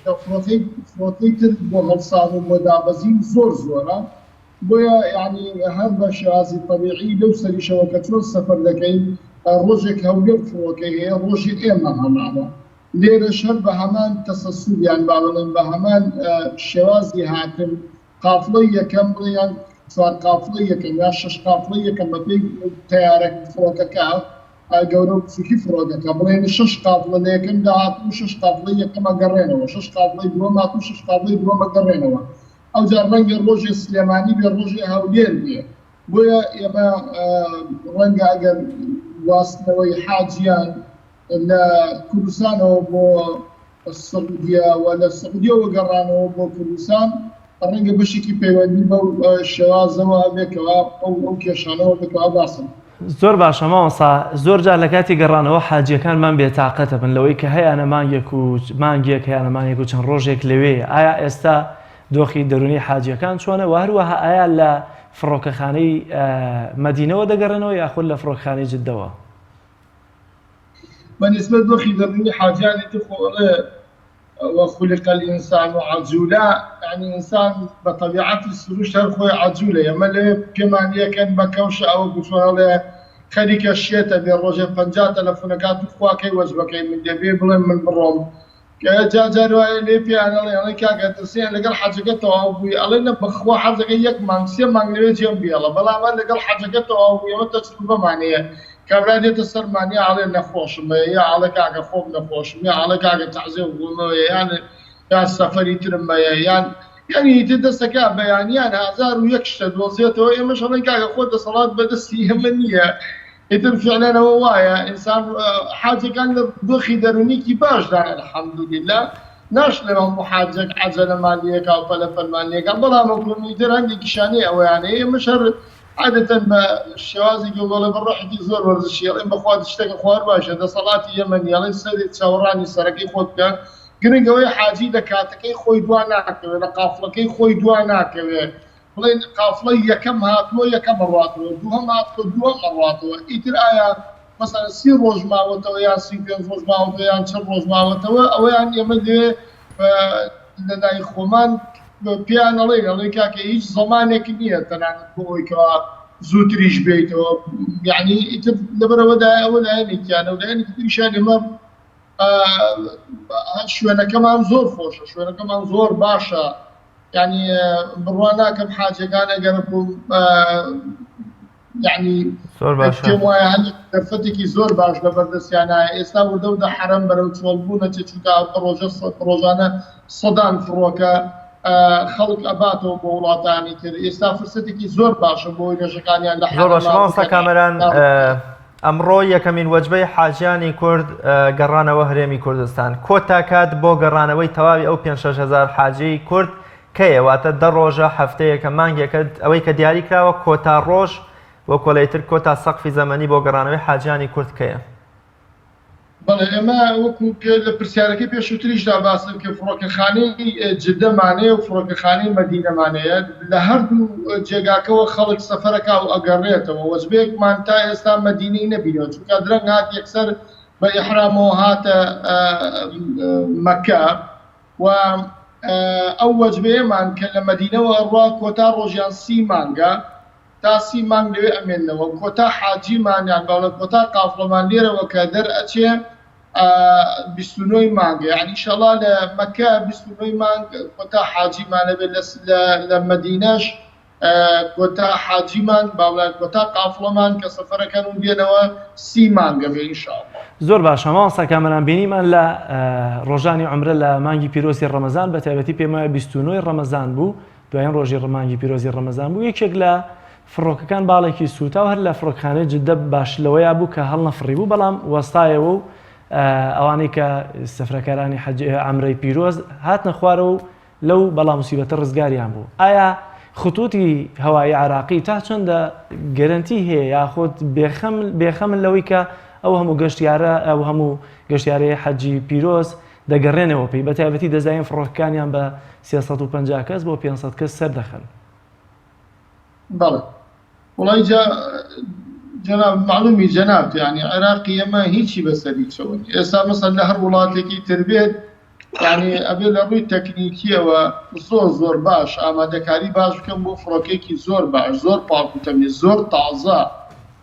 فڕۆکەی تر بۆ هەڵسان و بۆ دابەزین زۆر زۆرە بۆیە یعنی هەر بە شێوازی طەبیعی لەو سەریشەوە کە چۆن سەفەر دەکەین ڕۆژێک هەولێر فڕۆکەی هەیە ڕۆژی ئێمە هەمانە لێرەش هەر بە هەمان تەسەسووریان با بڵێن بە هەمان شێوازی هاتن قافڵەی یەکەم بڵێن 4 قافڵەی یەکەم یا 6 قافڵەی یەکەم بە پێی تەیارەک فڕۆکەکە گەورە و بچووکی فڕۆکەکە بڵێن 6 قافڵە لە یەکەمدا هاتن و 6 قافڵەی یەکەمە گەڕێنەوە 6 قافڵەی دووەم هاتن و 6 قافڵەی دووەمە گەڕێنەوە ئەوجار ڕەنگە ڕۆژی سلێمانی بێ ڕۆژی هەولێر بێ بۆیە ئێمە ڕەنگە ئەگەر واستنەوەی حاجیان لە کوردستانەوە بۆ سعودیە و لە سعودیەوە گەڕانەوە بۆ کوردستان ڕەنگە بەشێکی پەیوەندی بەو شێوازەوە بێکەوە ئەو کێشانەوە بێکەوە باسن. زۆر باشە مامۆستا زۆر جار لە کاتی گەڕانەوە حاجیەکانمان بێتاقەتە بن لەوەی کە هەیەە مانگێک هەیە مانگێک و چەند ڕۆژێک لەوێ ئایا ئێستا دۆخی دەرونی حاجیەکان چۆنە و هەروەها ئایا لە فڕۆکەخانەی مەدینەوە دەگەڕێنەوە یاخود لە فڕۆکەخانەی جدەوە؟ بالنسبة لدوخي ذرني حاجات تخوله وخلق الإنسان عجولا يعني إنسان بطبيعة السروش هالخوي عجولة يملي كمان يكن بكوش أو بشوله خليك الشيء بالرجل 50,000 نقاط خواكي وجبك من دبي بلين من بروم جاروا لي في أنا كأجت السين لقى حاجته أو بي علينا بخوا حاجة يك مان سيا مان نيجي يوم بيلا بلا ما لقى حاجته أو يوم تسلبه معنيه كابرادي تسر معني على نخوش ما يا على كعك خوب نخوش ما على كعك تعزيه وما يعني يا سفري ترم يعني تدرس كعبة يعني هزار ويكشد وصيته ويا مش على كعك خود صلاة بدس يهمنية يتم فعلا هواية إنسان حاجة كان ضخي دروني كباش دار الحمد لله ناش لهم حاجة عجلة مالية أو فلفل مالية قبلها ممكن يدير عندي كشانية أو يعني مشر عادة الشوازي يقولوا بنروح زور ورزشي يلا بخوات اشتكى خوار باشا ده صلاتي يمني يلا سيدي تشاوراني سرقي خوتك قرن قوي حاجي دكاتكي خوي دواناك ولا قافلكي خوي دواناك بلين قافلية كم هاتلو يا كم مراتو دوهم هاتلو دوهم مراتو ايتر آيا مثلا سير روج ماوتو يا سيبين روج ماوتو يا شر روج ماوتو او يعني يمدي لدى خومان پیان الله که هیچ زمانی که نیست تنان بوی که زودریش بیت و یعنی ایت لبرا ودا نیکیانه ودا نیکیشانی ما شوونه کمان زور خوشه شوونه کمان زور باشه یعنی بروانا کم حاجه کانه گرفم يعني زور باشه كما يعني درفتي زور باش لبردس يعني استاو دوده حرم برو تشولبونه تشوكا روجانه صدان فروكا خەڵک ئەباتەوە بۆ وڵاتانی تر ئێستا فرسەتێکی زۆر باشە بۆ نوێژەکانیان لە زۆر باشە کامەران ئەمڕۆ یەکەمین وەجبەی حاجیانی کورد گەڕانەوە هەرێمی کوردستان کۆتا کات بۆ گەڕانەوەی تەواوی ئەو 5,000 حاجی کورد کەیەواتە 10 ڕۆژە هەفتەیەکە مانگێکە ئەوەی کە دیاری کراوە کۆتا ڕۆژ وە کۆلەیتر کۆتا سەقفی زەمەنی بۆ گەڕانەوەی حاجیانی کورد کەیە؟ بەڵێ ئێمە وەکو لە پرسیارەکەی پێشووتریشدا باسم کە فڕۆکەخانەی جدەمانەیە و فڕۆکەخانەی مەدینەمانەیە لە هەردوو جێگاکەوە خەڵک سەفەرەکە و ئەگەڕێتەوە وەجبەیەکمان تا ئێستا مەدینەی نەبینەوە چونکە درەنگ هات یەکسەر بە ئیحرامەوە هاتە مەکە و ئەو وەجبەیەمان کە لە مەدینەوە ئەڕوا کۆتا ڕۆژیان 30 مانگە تا 30 مانگ لەوێ ئەمێننەوە کۆتا حاجیمانیان باڵە کۆتا قافڵەمان لێرەوە کە دەرئەچێ 29 مانگە یعنی ئینشەڵا لە مەکە 29 مانگ کۆتا حاجیمانە بێت لە مەدینەش کۆتا حاجیمان باڵێن کۆتا قافڵەمان کە سەفەرەکەن و بێنەوە 30 مانگە بێ ئینشەڵا. زۆر باشە ماوەستا کامەران بینیمان لە ڕۆژانی عومرە لە مانگی پیرۆزی ڕەمەزان بە تایبەتی پێم وایە 29 ڕەمەزان بوو دوایین ڕۆژی مانگی پیرۆزی ڕەمەزان بوو یەکێک لە فڕۆکەکان باڵێکی سووتا و هەر لە فڕۆکخانەی جدە باشلەوەیە بوو کە هەڵ نەفڕی بوو بەڵام وەستایەوە و ئەوانەی کە سەفرەکەرانی عەمرەی پیرۆز هاتنە خوارەوە و لەو بەڵام موسیبەتە ڕزگاریان بوو. ئایا خطوتی هەوایی عراقی تا چەندە گەرنتی هەیە یاخۆت بێخەمن لەوەی کە ئەو هەموو گەشتیارە ئەو هەموو گەشتیارەی حەجی پیرۆز دەگەڕێنەوە پێی بە تایبەتی دەزانین فڕۆکەکانیان بە 350 کەس بۆ 500 کەس سەردەخەن؟ بەڵێ وڵای جەناب معلومی جەناب یعنی عێراقی ئەمە هیچی بەسەری چەوەنی ئێستا مەسەڵەن لە هەر وڵاتێکی تر بێت یعنی ئەبێ لە ڕووی تەکنیکیەوە زۆر باش ئامادەکاری باش بکەم بۆ فڕۆکێکی زۆر باش زۆر پاڵکوتەمی زۆر تازە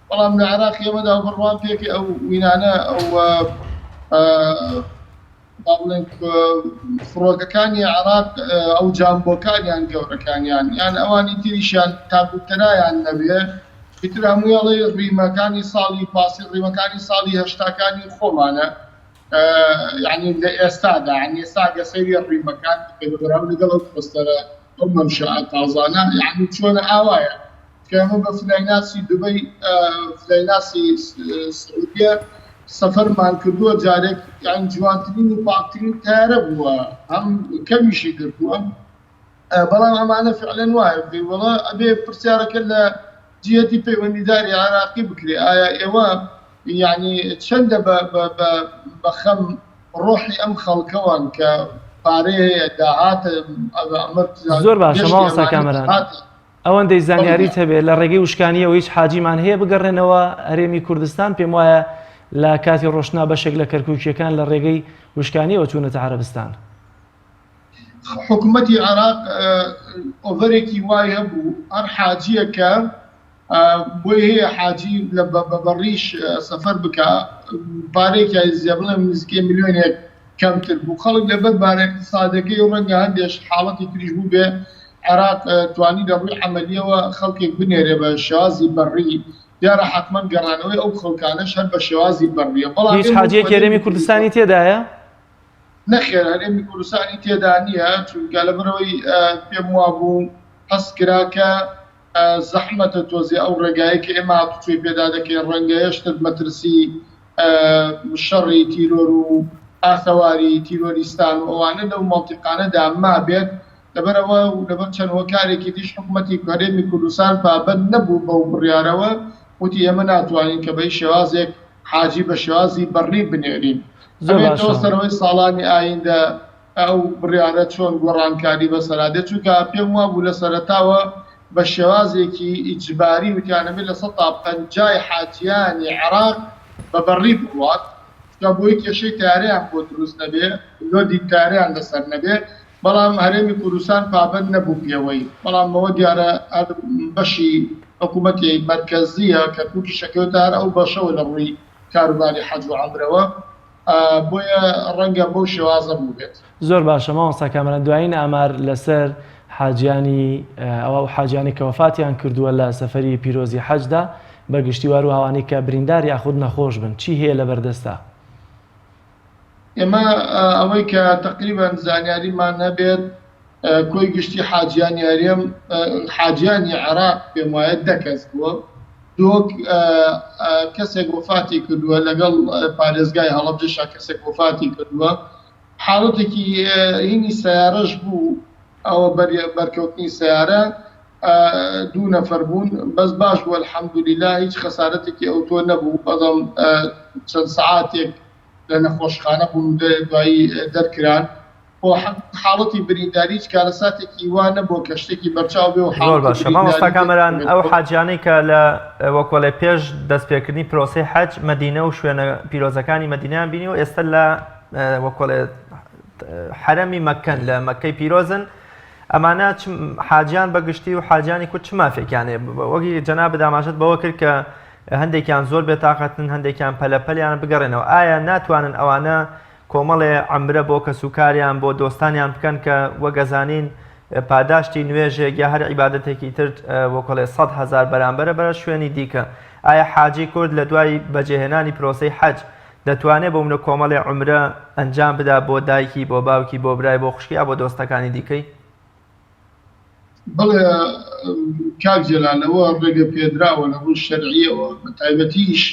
بەڵام لە عێراقی ئەمەدا بڕوان پێکی ئەو وینانە ئەو باڵێن فڕۆکەکانی عێراق ئەو جامبۆکانیان گەورەکانیان یان ئەوانی تریشیان تاکوتەرایان نەبێ ئیتر هەموویڵێ ڕیمەکانی ساڵی پاسی ڕیمەکانی ساڵی هەشتاکانی خۆمانە یعنی لە ئێستادا یعنی ئێستا گەسەیری ڕیمەکان بەراو لەگەڵ ئەو پۆستەرە ئەو مەمشەعە تازانە یعنی چۆنە ئاوایە کە ئەمە بە فلەیناسی دوبەی فلەیناسی سعودیە سەفەرمان کردووە جارێک یان جوانترین و پاکترین تارە بووە هەم کەمیشی کردووە بەڵام ئەمانە فعلەن وایە وڵا ئەبێ پرسیارەکە لە جهەتی پەیوەندیداری عێراقی بکرێ ئایا ئێوە یعنی چەندە بە خەم ڕۆحی ئەم خەڵکەوان کە پارەیە داهاتە زۆر باشە ماوەستا کامەران ئەوەندەی زانیاریت هەبێت لە ڕێگەی وشکانیەوە هیچ حاجیمان هەیە بگەڕێنەوە هەرێمی کوردستان پێم وایە لە کاتی ڕۆشنا بەشێک لە کەرکووکیەکان لە ڕێگەی وشکانیەوە چوونەتە عەرەبستان. حکوومەتی عێراق ئۆڤەرێکی وای هەبوو هەر حاجیەکە بۆی هەیە حاجی لە بەڕیش سەفەر بکە پارێکی زیە بڵێم نزیکەی ملیۆنێک کەمتر بوو خەڵک لەبەر بارێکی سادەکەی و ڕەنگە هەندێش حاڵەتی تریش بوو بێ عێراق توانی لە ڕووی عەمەلیەوە خەڵکێک بنێرێ بە شێوازی بەڕی دیارە حتمما گەڕانەوەی ئەو خەڵکانەش هەر بە شێوازی بەڕیە بەڵام هیچ حاجیەکی هەرێمی کوردستانی تێدایە؟ نەخێر هەرێمی کوردستانی تێدا نییە چونکە لەبەرەوەی پێم وابوو هەست کراکە زەحمەتە تۆزی ئەو ڕێگایە کە ئێمە هاتوچۆی پێدا دەکەین ڕەنگە هێشتر مەترسی شەڕی تیرۆر و ئاخەواری تیرۆریستان و ئەوانە لەو مەڵتیقانەدا ما بێت لەبەرەوە و لەبەر چەند هۆکارێکی دیش حکوومەتی هەرێمی کوردستان پابەند نەبوو بەو بڕیارەوە وتی ئێمە ناتوانین کە بەی شێوازێک حاجی بە شێوازی بەڕی بنێرین ئەوێتەوە سەرەوەی ساڵانی ئایندە ئەو بڕیارە چۆن گۆڕانکاری بەسەرادێت چونکە پێم وابوو لە سەرەتاوە بە شێوازێکی ئیجباری وتیانەبێت لە 150 حاجیانی عێراق بە بەڕی بڕوات کە بۆی کێشەی تاریان بۆ دروست نەبێ لۆدی تاریان لەسەر نەبێ بەڵام هەرێمی کوردستان پابەند نەبوو پێوەی بەڵام ئەوە دیارە بەشی حکوومەتی مەرکەزیە کە کوکی شەکەوتار ئەو بەشەوە لە ڕووی کاروباری حەج و عەمرەوە بۆیە ڕەنگە بەو شێوازە بوو بێت. زۆر باشە ماوەستا کامەران دوایین ئامار لەسەر حاجیانی ئەوە حاجیانی کە وەفاتیان کردووە لە سەفەری پیرۆزی حەجدا بەگشتی وار و هاوانی کە بریندار یاخود نەخۆش بن چی هەیە لە بەردەستا؟ ئێمە ئەوەی کە تقریبان زانیاریمان هەبێت کۆی گشتی حاجیانی هەرێم حاجیانی عێراق پێم وایە 10 کەس بووە دۆک کەسێک وفاتی کردووە لەگەڵ پارێزگای هەڵەبجەشا کەسێک وفاتی کردووە حاڵەتێکی هینی سیارەش بوو ئەوە بەرکەوتنی سیارە 2 نەفەر بوون بەس باش بوو الحەمدولیلا هیچ خەسارەتێکی ئەوتۆ نەبوو بەڵام چەند سەعاتێک لە نەخۆشخانە بوون و دوایی دەرکران حاڵەتی برینداری هیچ کارەساتێکی وان نەبوو کە شتێکی بەرچاو بێ و زۆر باشە مامۆستا کامەران ئەو حاجیانەی کە لە وەکوەڵێ پێش دەستپێکردنی پرۆسەی حەج مەدینە و شوێنە پیرۆزەکانی مەدینەیان بینیوە ئێستا لە وەکوەڵێ حرەمی مەکەن لە مەکەی پیرۆزن ئەمانە حاجیان بەگشتی و حاجیانی کورد چ مافێکیانێ وەکی جەناب داماژت بەوە کرد کە هەندێکیان زۆر بێتاقەتن هەندێکیان پەلەپەلیان بگەڕێنەوە ئایا ناتوانن ئەوانە کۆمەڵێ عەمرە بۆ کەسوکاریان بۆ دۆستانیان بکەن کە وەگەزانین پاداشتی نوێژێک یا هەر عیبادەتێکی تر وەکڵێ 100,000 بەرامبەرە بەرە شوێنی دیکە ئایا حاجی کورد لە دوای بەجێهێنانی پرۆسەی حەج دەتوانێت بۆ منە کۆمەڵێ عومرە ئەنجام بدا بۆ دایکی بۆ باوکی بۆ برای بۆ خوشکی یا بۆ دۆستەکانی دیکەی بڵێ کاک جەلالەوە ڕێگە پێدراوە لە ڕوو شەرعیەوە بە تایبەتیش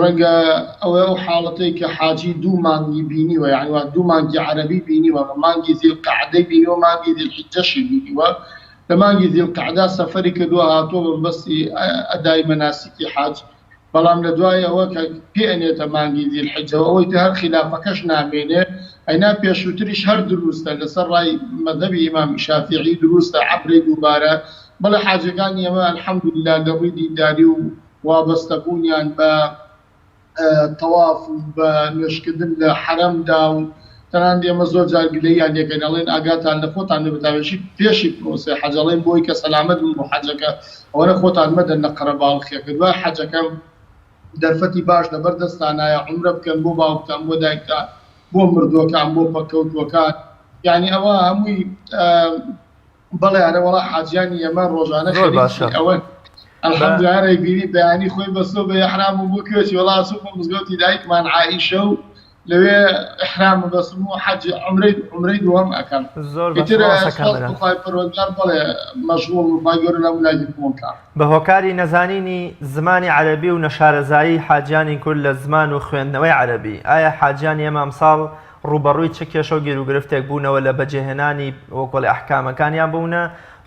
ڕەنگە ئەوە ئەو حاڵەتەی کە حاجی 2 مانگی بینیوە یعنی 2 مانگی عەرەبی بینیوە مانگی زیلقەعدەی بینیوە مانگی زیلحیجەشی بینیوە لە مانگی زیلقەعدا سەفەری کردووە هاتووە بەبەستی ئەدای مەناسکی حاج بەڵام لە دوای ئەوە کە پێئەنێتە مانگی زیلحیجەوە ئەوەی هەر خلافەکەش نامێنێ ئەینا پێشووتریش هەر دروستە لەسەر ڕای مەذهبی ئیمام شافعی دروستە عەبرێ دووبارە بەڵێ حاجەکانی ئێمە الحەمدولله لە ڕووی دینداری و وابەستەبوونیان بە تەواف و بە نوێشکردن لە حرەمدا و تەنان ئێمە زۆر جار گلەییان لێکەین ئەڵێن ئاگاتان لە خۆتان لە بەتاوێژی پێشی پرۆسەی حەج ئەڵێن بۆی کە سەلامەت بوون بۆ حەجەکە ئەوەنە خۆتان مەدەن لە قەرە باڵخیەکە دوای حەجەکەم دەرفەتی باش لەبەردەستانایە عومرە بکەن بۆ باوکتان بۆ دایکتان بۆ مردووەکان بۆ پەکەوتوەکان یعنی ئەوە هەمووی بەڵێ ئەرە وەڵا حاجیانی ئێمە ڕۆژانە خەریکی ئەوە الحەمدولله بینی بەیانی خۆی بەستۆ بە ئیحرام و بۆ کوێچی وەڵا سوق بۆ مزگەوتی دایکمان عائیشە و لەوێ ئیحرام بەستم و حەج عومرەی دووەم ئەکەم خۆی پەروەردگار بەڵێ مەشغوڵ و خۆی گەورە لە مولای بوومکە بە هۆکاری نەزانینی زمانی عەرەبی و نەشارەزایی حاجیانی کورد لە زمان و خوێندنەوەی عەرەبی ئایا حاجیانی ئێمە ئەمساڵ ڕوبەڕووی چ کێشە و گیرروگرفتێک بوونەوە لە بەجێهێنانی وەکۆڵی ئەحکامەکانیان بوونە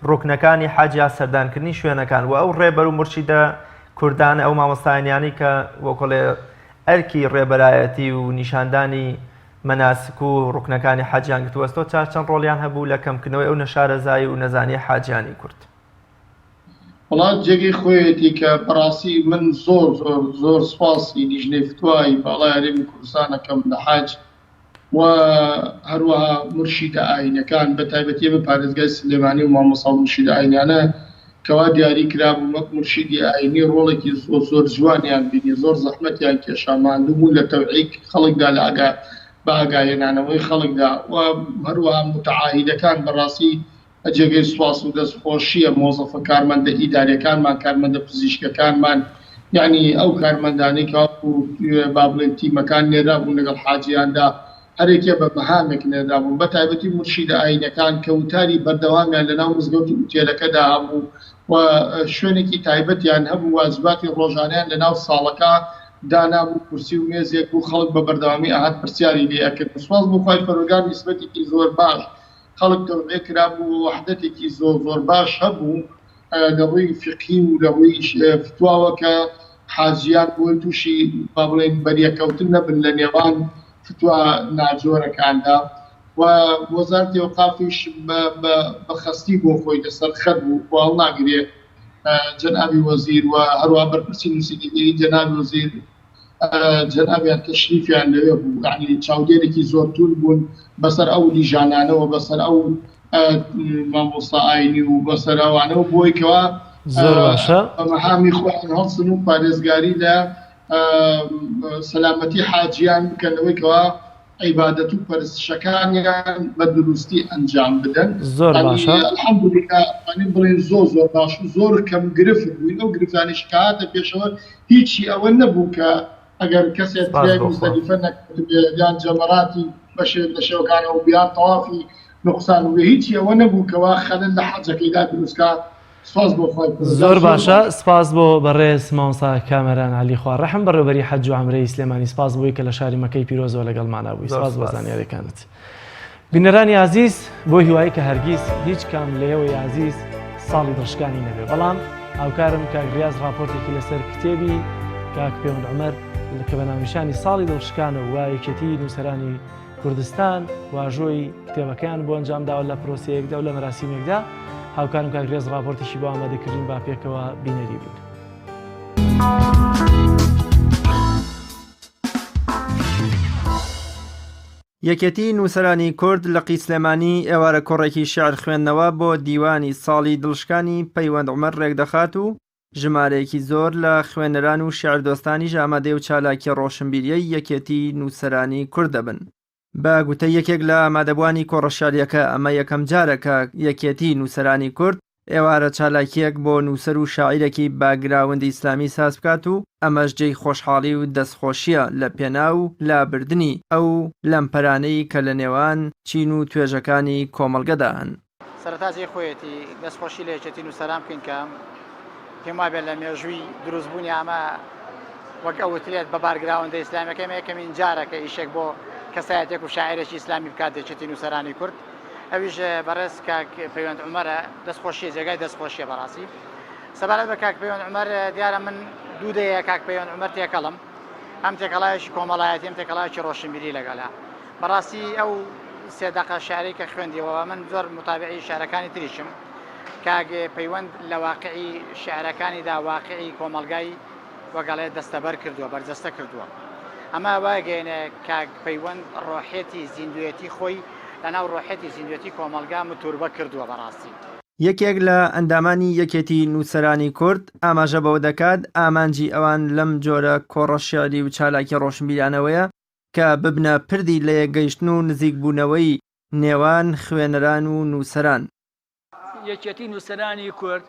ڕوکنەکانی حەج یا سەردانکردنی شوێنەکان و ئەو ڕێبەر و مرشیدە کوردان ئەو مامۆستایانی کە وەکۆڵێ ئەرکی ڕێبەرایەتی و نیشاندانی مەناسک و ڕوکنەکانی حەجیان گرتووەستۆ چەند ڕۆڵیان هەبوو لە کەمکردنەوەی ئەو نەشارەزایی و نەزانی حاجیانی کورد وڵات جێگەی خۆیەتی کە بەڕاستی من زۆر سپاسی لیژنەی فتوای باڵای هەرێمی کوردستانەکەم لە حەج و هەروەها مرشیدە ئاینەکان بە تایبەتی بە پارێزگای سلێمانی و مامۆستا مرشیدە ئاینانە کەوا دیاری کرابوو وەک مرشیدی ئاینی ڕۆڵێکی زۆر جوانیان بینی زۆر زەحمەتیان کێشا ماندووبوون لە تەوعیک خەڵکدا لە بە ئاگاهێنانەوەی خەڵکدا و هەروەها متعاهیدەکان بەڕاستی جێگەی سوپاس و دەستخۆشیە مۆزەفە کارمەندە ئیدارەکانمان کارمەندە پزیشکەکانمان یعنی ئەو کارمەندانەی کە با بڵێن تیمەکان نێرابوون لەگەڵ حاجیاندا هەرێکێ بە بەهامێک نێدابوون بە تایبەتی مرشیدە ئاینەکان کەوتاری بەردەوامیان لەناو مزگەوت و ئوتێلەکەدا هەبوو و شوێنێکی تایبەتیان هەبوو واجباتی ڕۆژانیان لەناو ساڵەکە دانابوو کورسی و مێزێک بوو خەڵک بە بەردەوامی ئاهات پرسیاری لێ ئەکرد سوپاس بۆ خوای پەروەردگار نیسبەتێکی زۆر باش خەڵک تەوبێ کرابوو و وەحدەتێکی زۆر باش هەبوو لە ڕووی فقهی و لە ڕووی فتواوە کە حاجیان بۆی تووشی با بڵێن بەریەکەوتن نەبن لە نێوان فتووا ناجۆرەکاندا و وەزارەتی ئەوقافیش بەخەستی بۆ خۆی لەسەر خەت بوو واڵ ناگرێت جەنابی وەزیر و هەروە بەرپرسی نووسینگەری جەنابی وەزیر جەنابیان تەشریفیان لەوێ بوو یعنی چاودێرێکی زۆر توول بوون بەسەر ئەو لیژانانەوە بەسەر ئەو مامۆستا ئاینی و بەسەر ئەوانەوە بۆی کەوا زۆر باشە بەمەهامی خۆیان هەڵسن و پارێزگاری لە سەلامەتی حاجیان بکەنەوەی کەوا عیبادەت و پەرستشەکانیان بە دروستی ئەنجام بدەن زۆر باشە الحەمدولله بڵێن زۆر باش و زۆر کەم گرفت بووین ئەو گرفتانیش کە هاتە پێشەوە هیچی ئەوە نەبوو کە ئەگەر کەسێک مزدەلیفە نەکردبێ یان جەمەراتی بەشێک لە شێوەکانەوە بیان تەوافی نقصان و هیچی ئەوە نەبوو کەوا خەلەل لە حەجەکەیدا دروستکات زۆر باشە سپاس بۆ بەڕێز مامۆستا کامەران علی خوارڕەحم بەڕێوەبەری حەج و عومرەی سلێمانی سپاس بۆی کە لە شاری مەکەی پیرۆزەوە لەگەڵمانە بووی سپاس بۆ زانیاریەکانت بینەرانی عزیز بۆ هیوایی کە هەرگیز هیچ کام لێەوەی عزیز ساڵی دڵشکانی نەبێ بەڵام هاوکارم کاگریاز راپۆرتێکی لەسەر کتێبی کاک پەیوەند عومەر کە بە ناونیشانی ساڵی دڵشکانە و یەکێتی نووسەرانی کوردستان واژۆی کتێبەکەیان بۆ ئەنجام داوە لە پرۆسەیەکدا و لە مەراسیمێکدا هاوکارم کاگرێز راپۆرتێکی بۆ ئامادەکردین با پێکەوە بینەری بین. یەکێتی نووسەرانی کورد لە قیسلێمانی ئێوارە کۆڕێکی شێعر خوێندنەوە بۆ دیوانی ساڵی دڵشکانی پەیوەند عومەر ڕێکدەخات و ژمارەیەکی زۆر لە خوێنەران و شێعردۆستانیش ئامادەی و چالاکی ڕۆشنبیریەی یەکێتی نووسەرانی کورد دەبن. بە گوتە یەکێک لە ئامادەبوانی کۆڕەشاریەکە ئەمە یەکەم جارەکە یەکێتی نووسەرانی کورد ئێوارە چالاکیەک بۆ نووسەر و شاعیرێکی باگراوندی ئیسلامی ساز بکات و ئەمەش جێی خۆشحاڵی و دەستخۆشیە لە پێناو لابردنی ئەو لەمپەرانەی کە لە نێوان چین و توێژەکانی کۆمەڵگەدا هەن. سەرەتاجی خۆیەتی دەستخۆشی لە یەکێتی نووسەران بکەین کە پێم وابێت لە مێژووی دروستبوونی ئەمە وەک ئەوترێت بە بارگراوندە ئیسلامیەکەی یەکەمین جارەکە ئیشێک بۆ کەسایەتێک و شاعیرێکی ئیسلامی بکات یەکێتی نووسەرانی کورد ئەویش بەڕێز کاک پەیوەند عومەرە دەستخۆشیە جێگای دەستخۆشیە بەڕاستی سەبارەت بە کاک پەیوەند عومەر دیارە من دوودەیە کاک پەیوەند عومەر تێکەڵم ئەم تێکەڵایەکی کۆمەڵایەتی ئەم تێکەڵایەکی ڕۆشنبیری لەگەڵا بەڕاستی ئەو سێدەقە شعری کە خوێندیەوە من زۆر متابعی شعرەکانی تریشم کاک پەیوەند لە واقعی شعرەکانیدا واقعی کۆمەلگای وەگەڵێ دەستەبەر کردووە بەرجەستە کردووە ئەمە واگەینە کاک پەیوەند ڕۆحێتی زیندوێتی خۆی لەناو ڕۆحێتی زیندوێتی کۆمەلگا متوربە کردووە بەڕاستی یەکێک لە ئەندامانی یەکێتی نووسەرانی کورد ئاماژە بەوە دەکات ئامانجی ئەوان لەم جۆرە کۆڕەشیاری و چالاکی ڕۆشنبیرانەوەیە کە ببنە پردی لە یەکگەیشتن و نزیکبوونەوەی نێوان خوێنەران و نووسەران. یەکێتی نووسەرانی کورد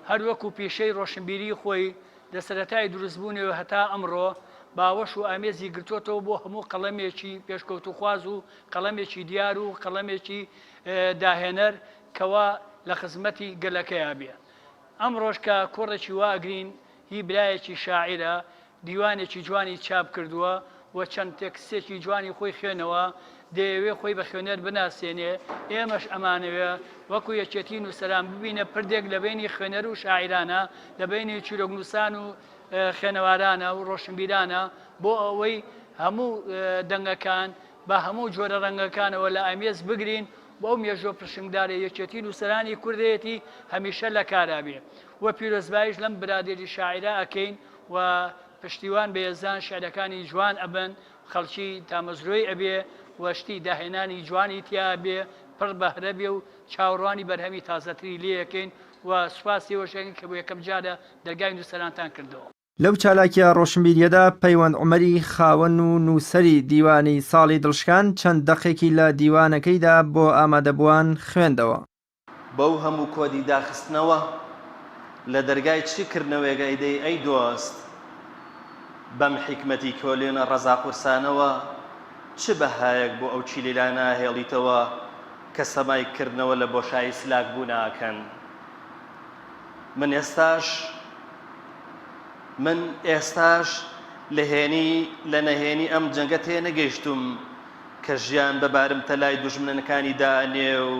هەروەکو پیشەی ڕۆشنبیری خۆی لە سەرەتای دروستبوونەوە هەتا ئەمڕۆ باوەش و ئامێزی گرتوۆتەوە بۆ هەموو قەڵەمێکی پێشکەوتوخواز و قەڵەمێکی دیار و قەڵەمێکی داهێنەر کەوا لە خزمەتی گەلەکەیە بێ. ئەمڕۆژ کە کوڕێکی واگرین هی برایەکی شاعیرە دیوانێکی جوانی چاپ کردووە و چەند تێکسێکی جوانی خۆی خوێنەوە دەیەوێ خۆی بە خوێنەر بناسێنێ ئێمەش ئەمانەوێ وەکو یەکێتی نووسەران ببینە پردێک لە بینی خوێنەر و شاعیرانە لە بینی چیرۆکنووسان و خوێنەوارانە و ڕۆشنبیرانە بۆ ئەوەی هەموو دەنگەکان بە هەموو جۆرە ڕەنگەکانەوە لە ئامێز بگرین بۆ ئەو مێژۆ پرشنگدارە یەکێتی نووسەرانی کوردەتی هەمیشە لە کارابێ وە پیرۆزبایش لەم برادێری شاعیرە ئەکەین و پشتیوان بێزان شعرەکانی جوان ئەبن خەڵکی تامەزرۆی ئەبێ وەشتی داهێنانی جوانی تیا بێ پڕ بەهرە بێ و چاوەڕوانی بەرهەمی تازەتری لێەکەین و سوپاسی وەشەکەین کە بۆ یەکەم جارە دەرگای نووسەرانتان کردەوە. لەو چالاکیە ڕۆشنبیریەدا پەیوەند عومەری خاوەن و نووسەری دیوانی ساڵی دڵشکان چەند دەقێکی لە دیوانەکەیدا بۆ ئامادەبووان خوێندەوە. بەو هەموو کۆدی داخستنەوە لە دەرگای چیکردنەوەیگەی دەی ئەی دۆست بەم حیکمەتی کۆلێنە ڕەزا قورسانەوە چ بەهایەک بۆ ئەو چیلێلانە هێڵیتەوە کە سەمایکردنەوە لە بۆشایی سلاک بوو ناکەن. من ئێستاش لە نەهێنی ئەم جەنگە تێ نەگەیشتم کە ژیان بەبارم تەلای دوژمنەکانی دانێ و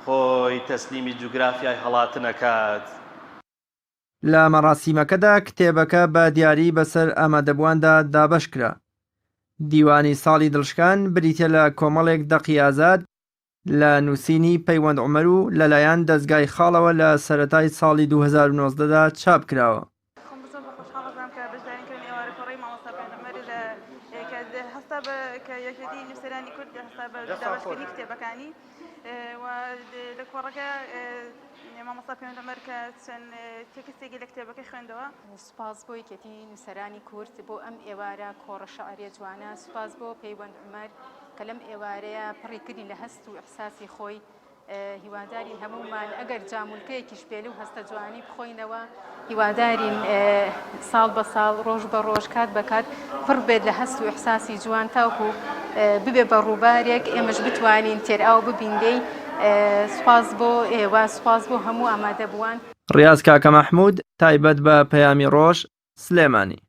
خۆی تەسلیمی جوگرافیای هەڵاتە نەکات. لە مەراسیمەکەدا کتێبەکە بە دیاری بەسەر ئامادەبواندا دابەش کرا. دیوانی ساڵی دڵشکان بریتە لە کۆمەڵێک دەقی ئازاد لە نووسینی پەیوەند عومەر و لەلایەن دەستگای خاڵەوە لە سەرەتای ساڵی 2019دا چاپ کراوە. کە یەکێتی نووسەرانی کورد هەستا بە دابەشکردنی کتێبەکانی و لە کۆڕەکە مامۆستا پەیوەند عومەر کە چەند تێکستێکی لە کتێبەکەی خوێندەوە. سوپاس بۆ یەکێتی نووسەرانی کورد بۆ ئەم ئێوارە کۆڕە شەعریە جوانە. سوپاس بۆ پەیوەند عومەر کە لەم ئێوارەیە پڕیکردی لە هەست و ئیحساسی خۆی هیواداری هەمومان ئەگەر جامولکەیەکیش پێلو هەستە جوانی بخۆینەوە هیوادارین ساڵ بە ساڵ ڕۆژ بە ڕۆژ کات بە کات پڕ بێت لە هەست و ئیحساسی جوان تاوکو ببێ بە ڕووبارێک ئێمەش بتوانین تێرئاو ببیندەی سوپاس بۆ ئێوە سوپاس بۆ هەموو ئامادە بووان ڕاز کاکە مەحموود تایبەت بە پەیامی ڕۆژ سلێمانی.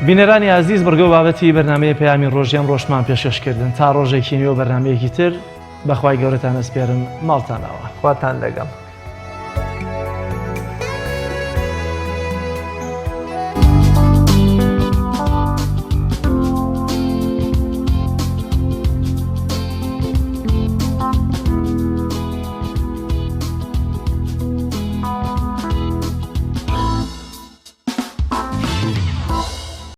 بینەرانی عزیز بەرگە و بابەتی بەرنامەیە پەیامی ڕۆژیان ڕۆژمان پێشکەشکردن تا ڕۆژێکی نوێ بەرنمەیەکی تر بەخوای گەورەتان ئەسپێرم ماڵتانەوە خواتان لەگەڵ.